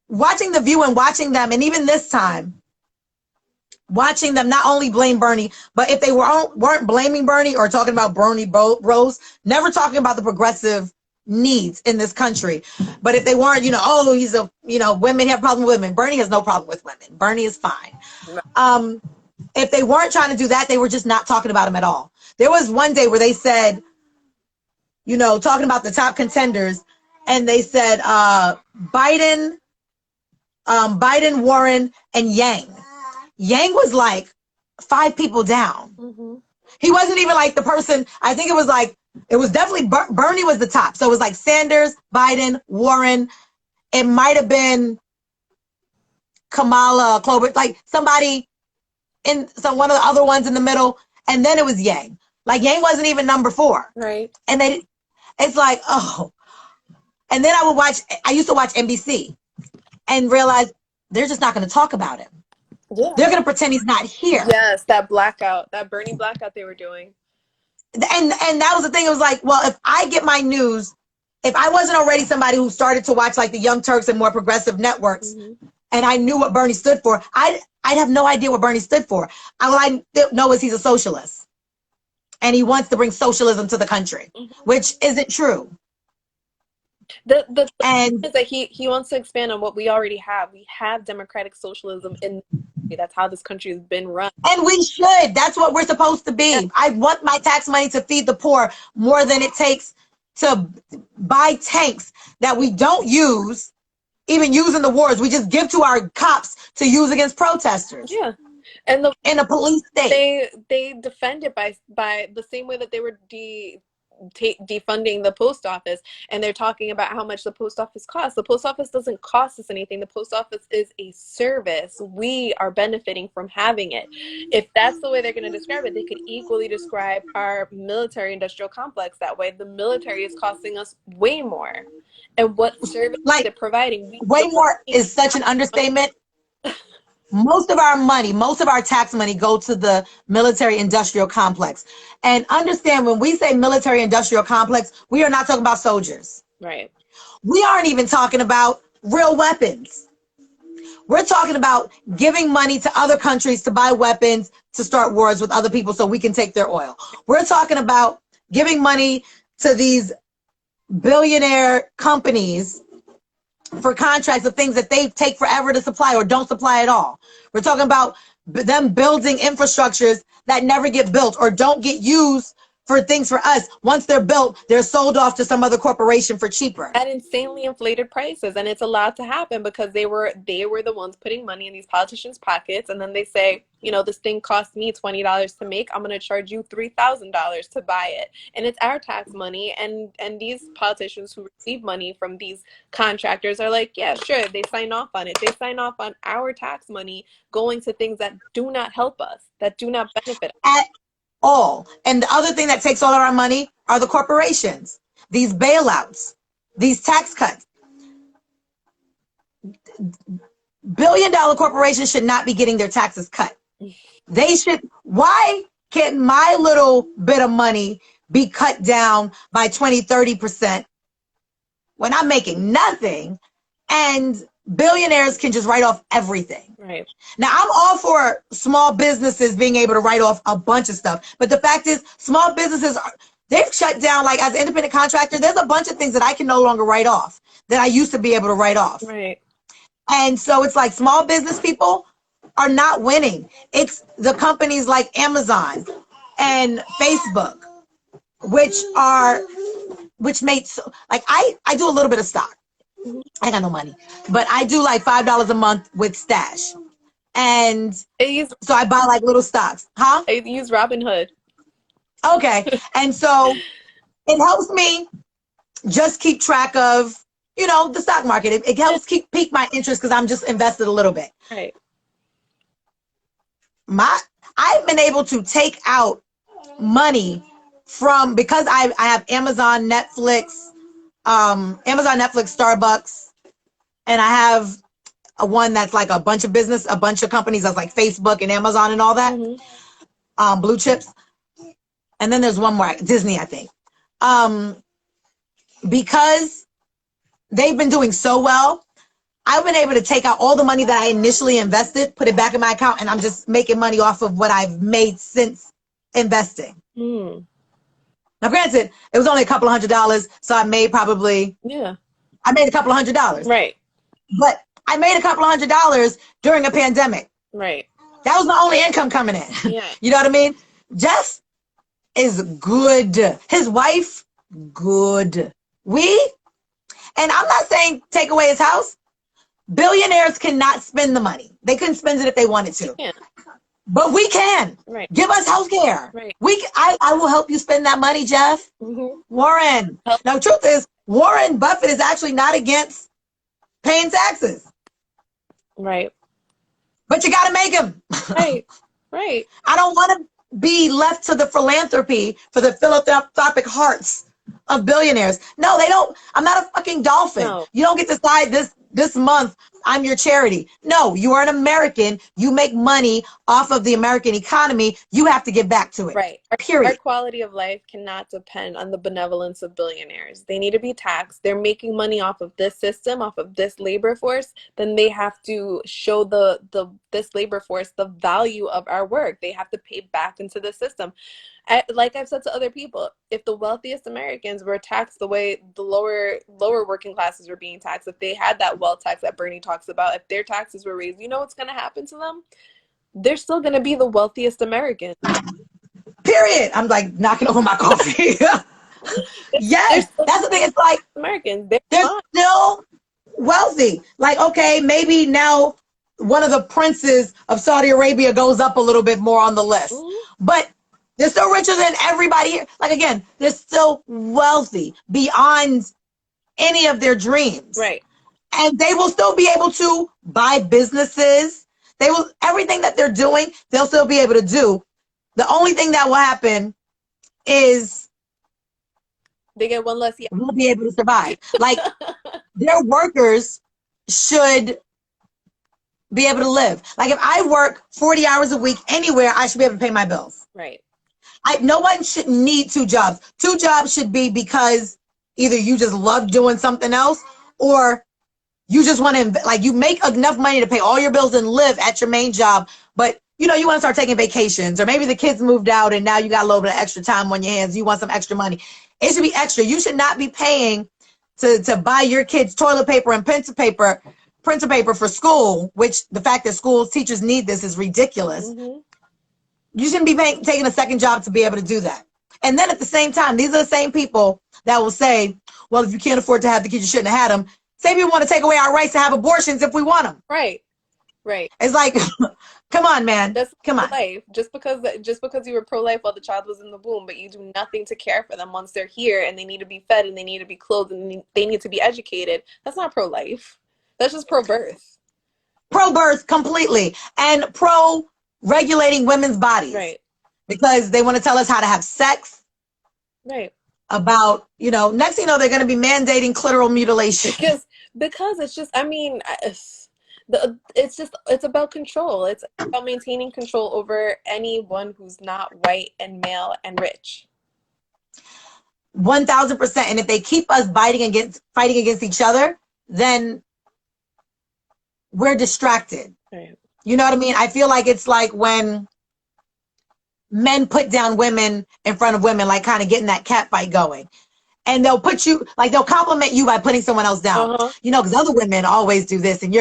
watching The View and watching them, and even this time, watching them not only blame Bernie, but if they weren't blaming Bernie or talking about Bernie bros, never talking about the progressive needs in this country. But if they weren't, women have a problem with women. Bernie has no problem with women. Bernie is fine. If they weren't trying to do that, they were just not talking about him at all. There was one day where they said, you know, talking about the top contenders, and they said Biden, Warren, and Yang. Yang was like 5 people down. Mm-hmm. He wasn't even like the person. I think it was like, it was definitely Bernie was the top. So it was like Sanders, Biden, Warren. It might have been Kamala, Klobuchar, like somebody in one of the other ones in the middle, and then it was Yang. Like Yang wasn't even number 4, Right? And it's like, oh. And then I used to watch NBC and realize they're just not going to talk about him. Yeah. They're going to pretend he's not here. Yes, that blackout, that Bernie blackout they were doing. And that was the thing. It was like, well, if I get my news, if I wasn't already somebody who started to watch like the Young Turks and more progressive networks, and I knew what Bernie stood for, I'd have no idea what Bernie stood for. All I know is he's a socialist, and he wants to bring socialism to the country, which isn't true. The And is that he wants to expand on what we already have. We have democratic socialism in. That's how this country has been run. And we should. That's what we're supposed to be. I want my tax money to feed the poor more than it takes to buy tanks that we don't use, even use in the wars. We just give to our cops to use against protesters. Yeah. And in a police state. They defend it by the same way that they were defunding the post office, and they're talking about how much the post office costs. The post office doesn't cost us anything. The post office is a service. We are benefiting from having it. If that's the way they're going to describe it, they could equally describe our military industrial complex that way. The military is costing us way more, and what service they're providing way more is such an understatement. Most of our money, most of our tax money go to the military industrial complex. And understand, when we say military industrial complex, we are not talking about soldiers. Right. We aren't even talking about real weapons. We're talking about giving money to other countries to buy weapons to start wars with other people so we can take their oil. We're talking about giving money to these billionaire companies for contracts of things that they take forever to supply or don't supply at all. We're talking about them building infrastructures that never get built or don't get used for things for us. Once they're built, they're sold off to some other corporation for cheaper. At insanely inflated prices. And it's allowed to happen because they were the ones putting money in these politicians' pockets. And then they say, you know, this thing cost me $20 to make. I'm going to charge you $3,000 to buy it. And it's our tax money. And these politicians who receive money from these contractors are like, yeah, sure. They sign off on it. They sign off on our tax money going to things that do not help us, that do not benefit us. At all. And the other thing that takes all of our money are the corporations, these bailouts, these tax cuts. Billion-dollar corporations should not be getting their taxes cut. They should. Why can't my little bit of money be cut down by 20, 30% when I'm making nothing, and billionaires can just write off everything? Right. Now, I'm all for small businesses being able to write off a bunch of stuff. But the fact is, small businesses, they've shut down. Like, as an independent contractor, there's a bunch of things that I can no longer write off that I used to be able to write off. Right. And so it's like small business people are not winning. It's the companies like Amazon and Facebook, which made, so, like, I do a little bit of stock. I got no money, but I do like $5 a month with Stash. And so I buy like little stocks. Huh? I use Robinhood. Okay. And so it helps me just keep track of, you know, the stock market. It helps pique my interest because I'm just invested a little bit. Right. I've been able to take out money from, because I have Amazon, Netflix, Starbucks, and I have one that's like a bunch of companies that's like Facebook and Amazon and all that, blue chips. And then there's one more, Disney, I think. Because they've been doing so well, I've been able to take out all the money that I initially invested, put it back in my account, and I'm just making money off of what I've made since investing. Now, granted, it was only a couple of $100, so I made probably, I made a couple of $100. Right. But I made a couple of $100 during a pandemic. Right. That was my only income coming in. Yeah. You know what I mean? Jeff is good. His wife good. And I'm not saying take away his house. Billionaires cannot spend the money. They couldn't spend it if they wanted to. Yeah. But we can. Right. Give us health care. Right. I will help you spend that money, Jeff. Warren. Now, the truth is, Warren Buffett is actually not against paying taxes. Right. But you got to make him. Right. Right. I don't want to be left to the philanthropy for the philanthropic hearts of billionaires. No, they don't. I'm not a fucking dolphin. No. You don't get to decide this month I'm your charity. No, you are an American. You make money off of the American economy. You have to give back to it. Right. Period. Our quality of life cannot depend on the benevolence of billionaires. They need to be taxed. They're making money off of this system, off of this labor force. Then they have to show this labor force the value of our work. They have to pay back into the system. Like I've said to other people, if the wealthiest Americans were taxed the way the lower working classes were being taxed, if they had that wealth tax that Bernie talks about, if their taxes were raised, you know what's going to happen to them? They're still going to be the wealthiest Americans. Period. I'm like knocking over my coffee. Yes, that's the thing. It's like Americans, they're still wealthy. Like, okay, maybe now one of the princes of Saudi Arabia goes up a little bit more on the list, but they're still richer than everybody here. Like, again, they're still wealthy beyond any of their dreams. Right. And they will still be able to buy businesses. Everything that they're doing, they'll still be able to do. The only thing that will happen is they get one less year. We'll be able to survive. Like, their workers should be able to live. Like, if I work 40 hours a week anywhere, I should be able to pay my bills. Right. No one should need 2 jobs. 2 jobs should be because either you just love doing something else, or you just want to, like, you make enough money to pay all your bills and live at your main job, but you know, you want to start taking vacations, or maybe the kids moved out and now you got a little bit of extra time on your hands. You want some extra money. It should be extra. You should not be paying to buy your kids toilet paper and printer paper for school, which the fact that schools teachers need this is ridiculous. You shouldn't be taking a second job to be able to do that. And then at the same time, these are the same people that will say, well, if you can't afford to have the kids, you shouldn't have had them. Say we want to take away our rights to have abortions if we want them. Right. Right. It's like, come on, man. That's come on. Life. Just because you were pro-life while the child was in the womb, but you do nothing to care for them once they're here and they need to be fed and they need to be clothed and they need to be educated. That's not pro-life. That's just pro-birth. Pro-birth completely. And pro-regulating women's bodies. Right. Because they want to tell us how to have sex. Right. About, next thing you know, they're going to be mandating clitoral mutilation. Because it's just, I mean, it's about control. It's about maintaining control over anyone who's not white and male and rich. 1000%. And if they keep us fighting against each other, then we're distracted. Right. You know what I mean? I feel like it's like when men put down women in front of women, like kind of getting that cat fight going. And they'll they'll compliment you by putting someone else down. Because other women always do this. And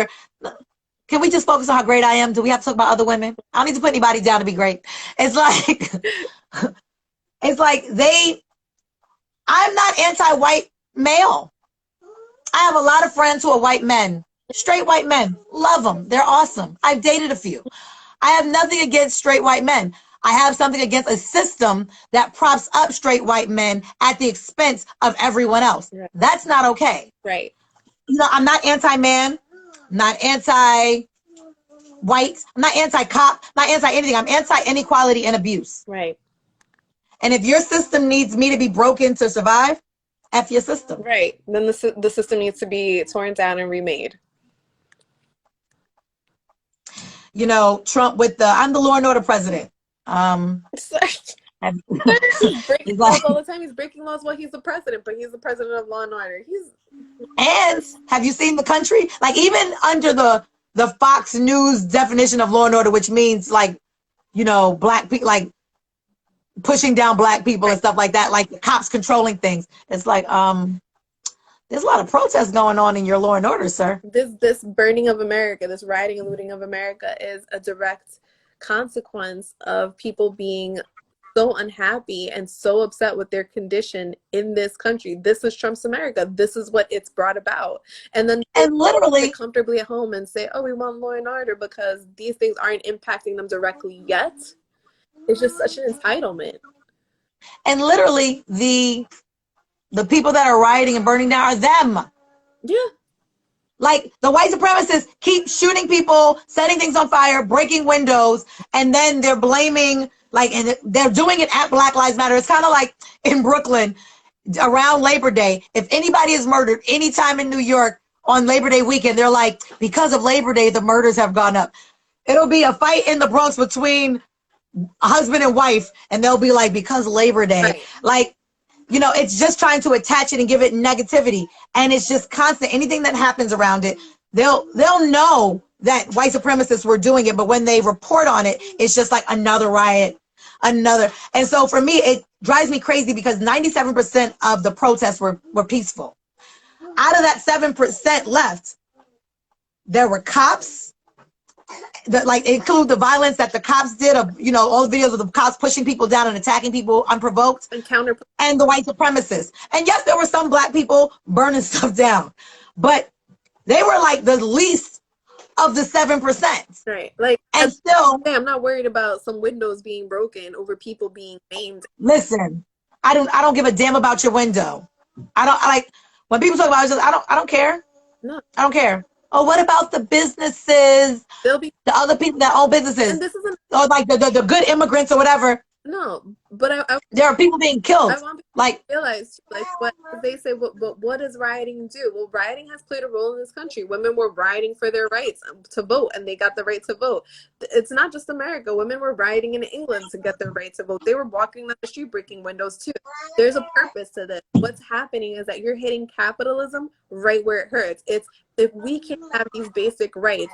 can we just focus on how great I am? Do we have to talk about other women? I don't need to put anybody down to be great. It's like, I'm not anti-white male. I have a lot of friends who are white men, straight white men. Love them. They're awesome. I've dated a few. I have nothing against straight white men. I have something against a system that props up straight white men at the expense of everyone else. Right. That's not okay. Right. I'm not anti-man, not anti-white, I'm not anti-cop, not anti-anything. I'm anti-inequality and abuse. Right. And if your system needs me to be broken to survive, F your system. Right. Then the system needs to be torn down and remade. Trump with I'm the law and order president. He's breaking laws all the time. He's breaking laws while he's the president, but he's the president of law and order. And have you seen the country? Like, even under the Fox News definition of law and order, which means black people, like pushing down black people and stuff like that, like the cops controlling things. It's like, there's a lot of protests going on in your law and order, sir. This burning of America, this rioting and looting of America is a direct consequence of people being so unhappy and so upset with their condition in this country. This is Trump's America. This is what it's brought about. And then And literally sit comfortably at home and say, oh, we want law and order because these things aren't impacting them directly yet. It's just such an entitlement. And literally the people that are rioting and burning down are them. Yeah. Like the white supremacists keep shooting people, setting things on fire, breaking windows, and then they're blaming, like, and they're doing it at Black Lives Matter. It's kind of like in Brooklyn around Labor Day. If anybody is murdered anytime in New York on Labor Day weekend, they're like, because of Labor Day, the murders have gone up. It'll be a fight in the Bronx between a husband and wife, and they'll be like, because Labor Day. Right. Like, you know, it's just trying to attach it and give it negativity. And it's just constant. Anything that happens around it, they'll know that white supremacists were doing it, but when they report on it, it's just like another riot, another. And so for me, it drives me crazy because 97% of the protests were peaceful. Out of that 7% left, there were cops, that like include the violence that the cops did, of, you know, all the videos of the cops pushing people down and attacking people unprovoked, and the white supremacists. And yes, there were some black people burning stuff down, but they were like the least of the 7%. Right. Like, and still, I'm not worried about some windows being broken over people being maimed. Listen, I don't give a damn about your window. I like when people talk about it, I don't care. No. I don't care. Oh, what about the businesses? They'll be the other people that own businesses, and this isn't, or like the good immigrants or whatever. No, but there are people being killed. I want people like to realize, like, what they say. What does rioting do? Well, rioting has played a role in this country. Women were rioting for their rights to vote, and they got the right to vote. It's not just America. Women were rioting in England to get their right to vote. They were walking down the street breaking windows too. There's a purpose to this. What's happening is that you're hitting capitalism right where it hurts. It's if we can't have these basic rights,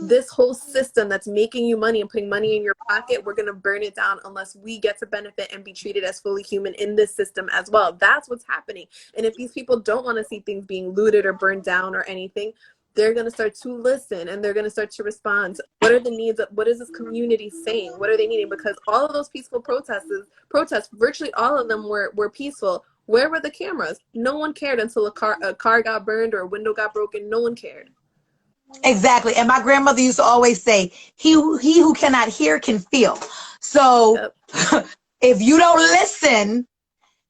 this whole system that's making you money and putting money in your pocket, we're going to burn it down unless we get to benefit and be treated as fully human in this system as well. That's what's happening. And if these people don't want to see things being looted or burned down or anything, they're going to start to listen and they're going to start to respond. What are the needs? What is this community saying? What are they needing? Because all of those peaceful protests, virtually all of them were peaceful. Where were the cameras? No one cared until a car got burned or a window got broken. No one cared. Exactly. And my grandmother used to always say, he who cannot hear can feel. So yep. If you don't listen,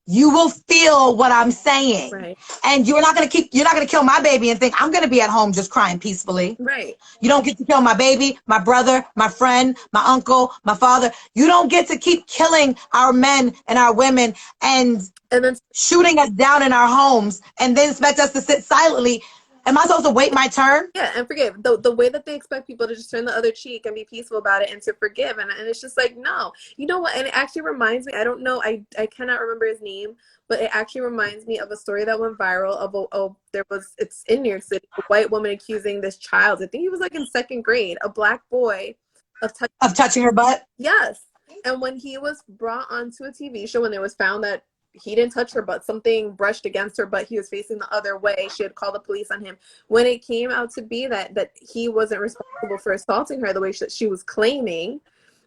you will feel what I'm saying. Right. And you're not going to kill my baby and think I'm going to be at home just crying peacefully. Right. You don't get to kill my baby, my brother, my friend, my uncle, my father. You don't get to keep killing our men and our women and then shooting us down in our homes and then expect us to sit silently. Am I supposed to wait my turn? Yeah, and forgive. The way that they expect people to just turn the other cheek and be peaceful about it and to forgive. And it's just like, no. You know what? And it actually reminds me, I don't know, I cannot remember his name, but it actually reminds me of a story that went viral of, it's in New York City, a white woman accusing this child, I think he was like in second grade, a black boy, of touching her butt? Yes. And when he was brought onto a TV show, when it was found that he didn't touch her butt, something brushed against her butt, he was facing the other way, she had called the police on him. When it came out to be that he wasn't responsible for assaulting her the way she was claiming,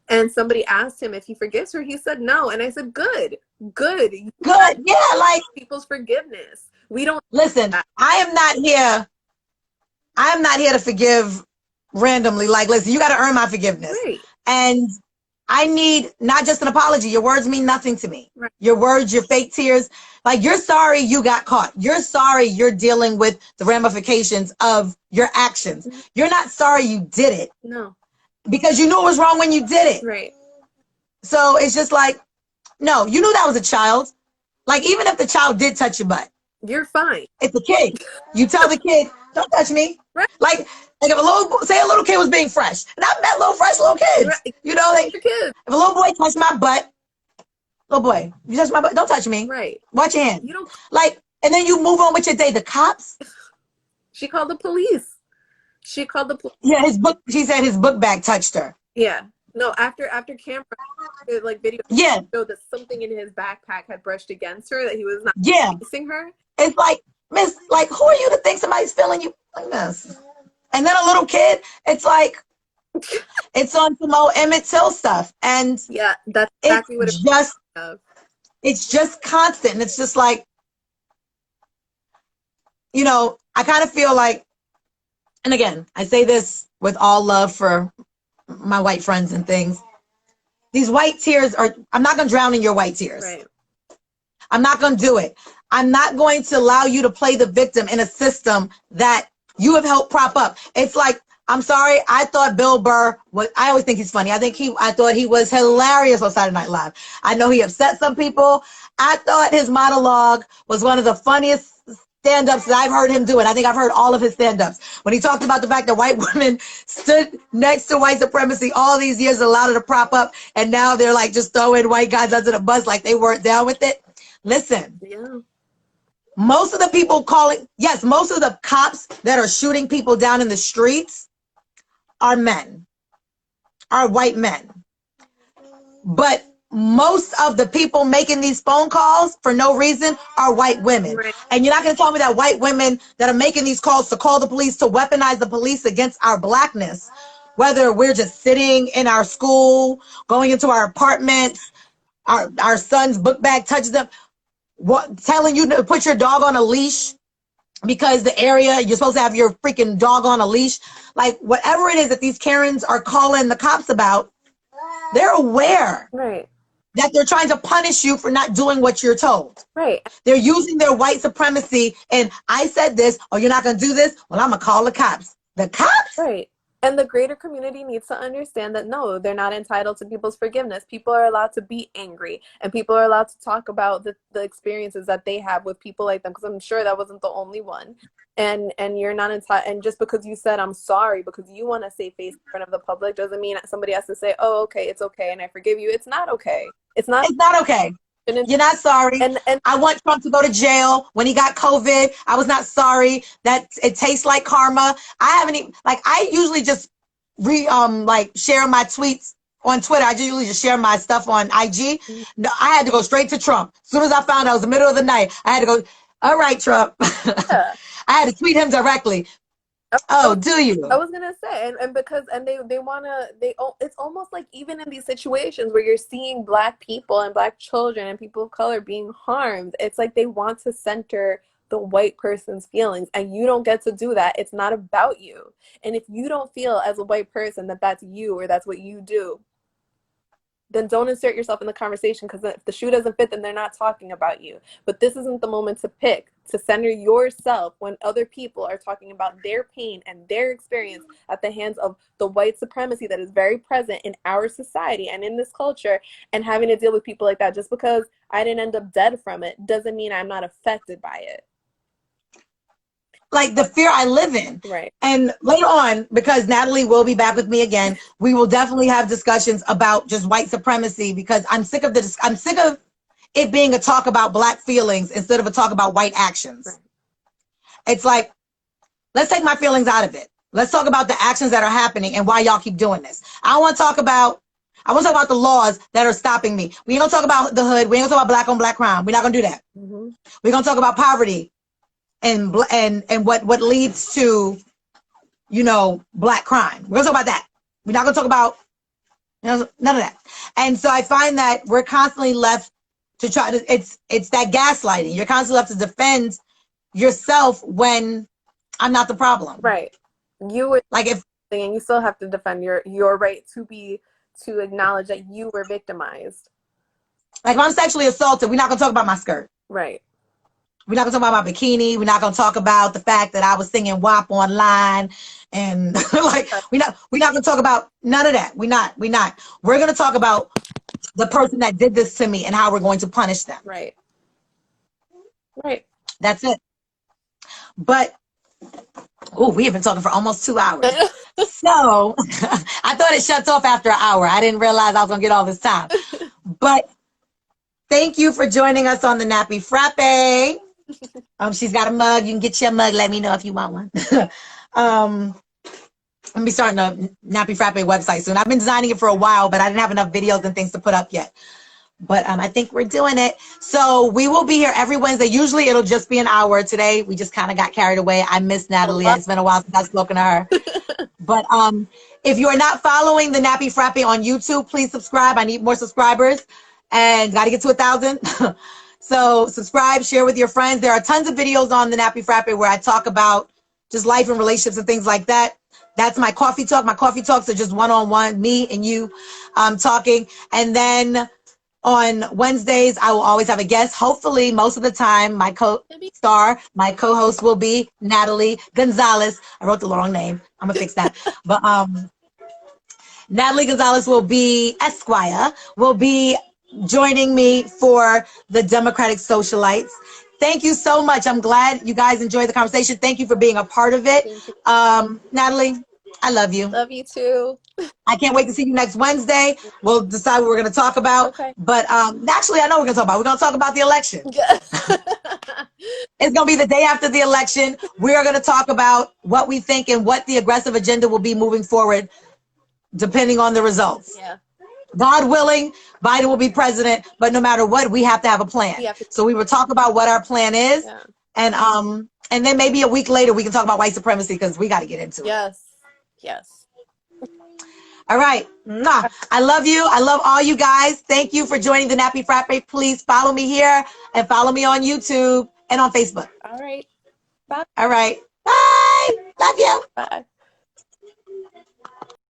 and somebody asked him if he forgives her, he said no. And I said, good. Yeah, like people's forgiveness. We don't listen. I am not here to forgive randomly. Like, listen, you got to earn my forgiveness. Right. And I need not just an apology. Your words mean nothing to me. Right. Your words, your fake tears. Like, you're sorry you got caught. You're sorry you're dealing with the ramifications of your actions. Mm-hmm. You're not sorry you did it. No. Because you knew it was wrong when you did it. Right. So it's just like, no, you knew that was a child. Like, even if the child did touch your butt, you're fine. It's a kid. You tell the kid, don't touch me. Right. Like if a little kid was being fresh, and I've met little kids. Right. You know, if a little boy touched my butt, little boy, you touch my butt, don't touch me. Right. Watch your hand. You don't and then you move on with your day. The cops. She called the police. Yeah, she said his book bag touched her. Yeah. No, after camera, like video, showed that something in his backpack had brushed against her, that he was not facing her. It's like, miss, like, who are you to think somebody's feeling you like this? And then a little kid, it's like, It's on some old Emmett Till stuff. And Yeah, that's exactly what it was. it's just constant. And it's just like, you know, I kind of feel like, and again, I say this with all love for my white friends and things. These white tears are, I'm not going to drown in your white tears. Right. I'm not going to do it. I'm not going to allow you to play the victim in a system that you have helped prop up. It's like, I'm sorry, I thought Bill Burr was, I always think he's funny. I thought he was hilarious on Saturday Night Live. I know he upset some people. I thought his monologue was one of the funniest stand-ups that I've heard him do. And I think I've heard all of his stand-ups. When he talked about the fact that white women stood next to white supremacy all these years, allowed it to prop up, and now they're like just throwing white guys under the bus like they weren't down with it. Listen. Yeah. Most of the people calling, yes, most of the cops that are shooting people down in the streets are men, are white men. But most of the people making these phone calls for no reason are white women. Right. And you're not going to tell me that white women that are making these calls to call the police, to weaponize the police against our blackness, whether we're just sitting in our school, going into our apartments, our son's book bag touches them, telling you to put your dog on a leash because the area you're supposed to have your freaking dog on a leash. Like, whatever it is that these Karens are calling the cops about, they're aware Right. that they're trying to punish you for not doing what you're told. Right. They're using their white supremacy, and I said this, or you're not going to do this, well, I'm going to call the cops. The cops? Right. And the greater community needs to understand that no, they're not entitled to people's forgiveness. People are allowed to be angry, and people are allowed to talk about the experiences that they have with people like them, because I'm sure that wasn't the only one. And you're not entitled, and just because you said I'm sorry because you want to save face in front of the public doesn't mean somebody has to say, oh, okay, it's okay, and I forgive you. It's not okay. It's not okay. You're not sorry. And I want Trump to go to jail when he got COVID. I was not sorry. That it tastes like karma. I haven't even, like, I usually just share my tweets on Twitter. I usually just share my stuff on IG. No, I had to go straight to Trump. As soon as I found out it was the middle of the night, I had to go, all right, Trump. Yeah. I had to tweet him directly. Oh, do you? I was gonna say, and because they wanna, it's almost like even in these situations where you're seeing Black people and Black children and people of color being harmed, it's like they want to center the white person's feelings, and you don't get to do that. It's not about you. And if you don't feel as a white person that that's you or that's what you do, then don't insert yourself in the conversation, because if the shoe doesn't fit, then they're not talking about you. But this isn't the moment to center yourself when other people are talking about their pain and their experience at the hands of the white supremacy that is very present in our society and in this culture, and having to deal with people like that. Just because I didn't end up dead from it doesn't mean I'm not affected by it. Like the fear I live in. Right. And later on, because Natalie will be back with me again, we will definitely have discussions about just white supremacy, because I'm sick of it being a talk about Black feelings instead of a talk about white actions. Right. It's like, let's take my feelings out of it. Let's talk about the actions that are happening and why y'all keep doing this. I want to talk about the laws that are stopping me. We ain't gonna talk about the hood. We ain't gonna talk about Black on Black crime. We're not gonna do that. Mm-hmm. We're gonna talk about poverty and what leads to, Black crime. We're gonna talk about that. We're not gonna talk about none of that. And so I find that we're constantly left to try to, it's that gaslighting. You're constantly left to defend yourself when I'm not the problem. Right. You would, like, if, and you still have to defend your right to acknowledge that you were victimized. Like, if I'm sexually assaulted, we're not gonna talk about my skirt. Right. We're not gonna talk about my bikini. We're not gonna talk about the fact that I was singing WAP online, and like we're not gonna talk about none of that. We're not. We're gonna talk about the person that did this to me and how we're going to punish them. Right. Right. That's it. But we have been talking for almost 2 hours. So I thought it shuts off after an hour. I didn't realize I was gonna get all this time. But thank you for joining us on the Nappy Frappe. She's got a mug. You can get your mug. Let me know if you want one. I'm gonna be starting a Nappy Frappe website soon. I've been designing it for a while, but I didn't have enough videos and things to put up yet. But I think we're doing it. So we will be here every Wednesday. Usually it'll just be an hour. Today we just kind of got carried away. I miss Natalie. It's been a while since I've spoken to her. But if you are not following the Nappy Frappe on YouTube, please subscribe. I need more subscribers and got to get to 1,000. So subscribe, share with your friends. There are tons of videos on the Nappy Frappe where I talk about just life and relationships and things like that. That's my coffee talk. My coffee talks are just one-on-one, me and you talking. And then on Wednesdays, I will always have a guest. Hopefully, most of the time, my co-star, my co-host will be Natalie Gonzales. I wrote the wrong name. I'm gonna fix that. But Natalie Gonzales Esquire will be joining me for the Democratic Socialites. Thank you so much. I'm glad you guys enjoyed the conversation. Thank you for being a part of it. Natalie, I love you. Love you too. I can't wait to see you next Wednesday. We'll decide what we're going to talk about. Okay. But actually, I know what we're going to talk about. We're going to talk about the election. It's going to be the day after the election. We are going to talk about what we think and what the aggressive agenda will be moving forward, depending on the results. Yeah. God willing, Biden will be president, but no matter what, we have to have a plan. So we will talk about what our plan is, and then maybe a week later we can talk about white supremacy because we got to get into it. Yes. All right. I love you. I love all you guys. Thank you for joining the Nappy Frappe. Please follow me here and follow me on YouTube and on Facebook. All right. Bye. All right. Bye. Love you. Bye.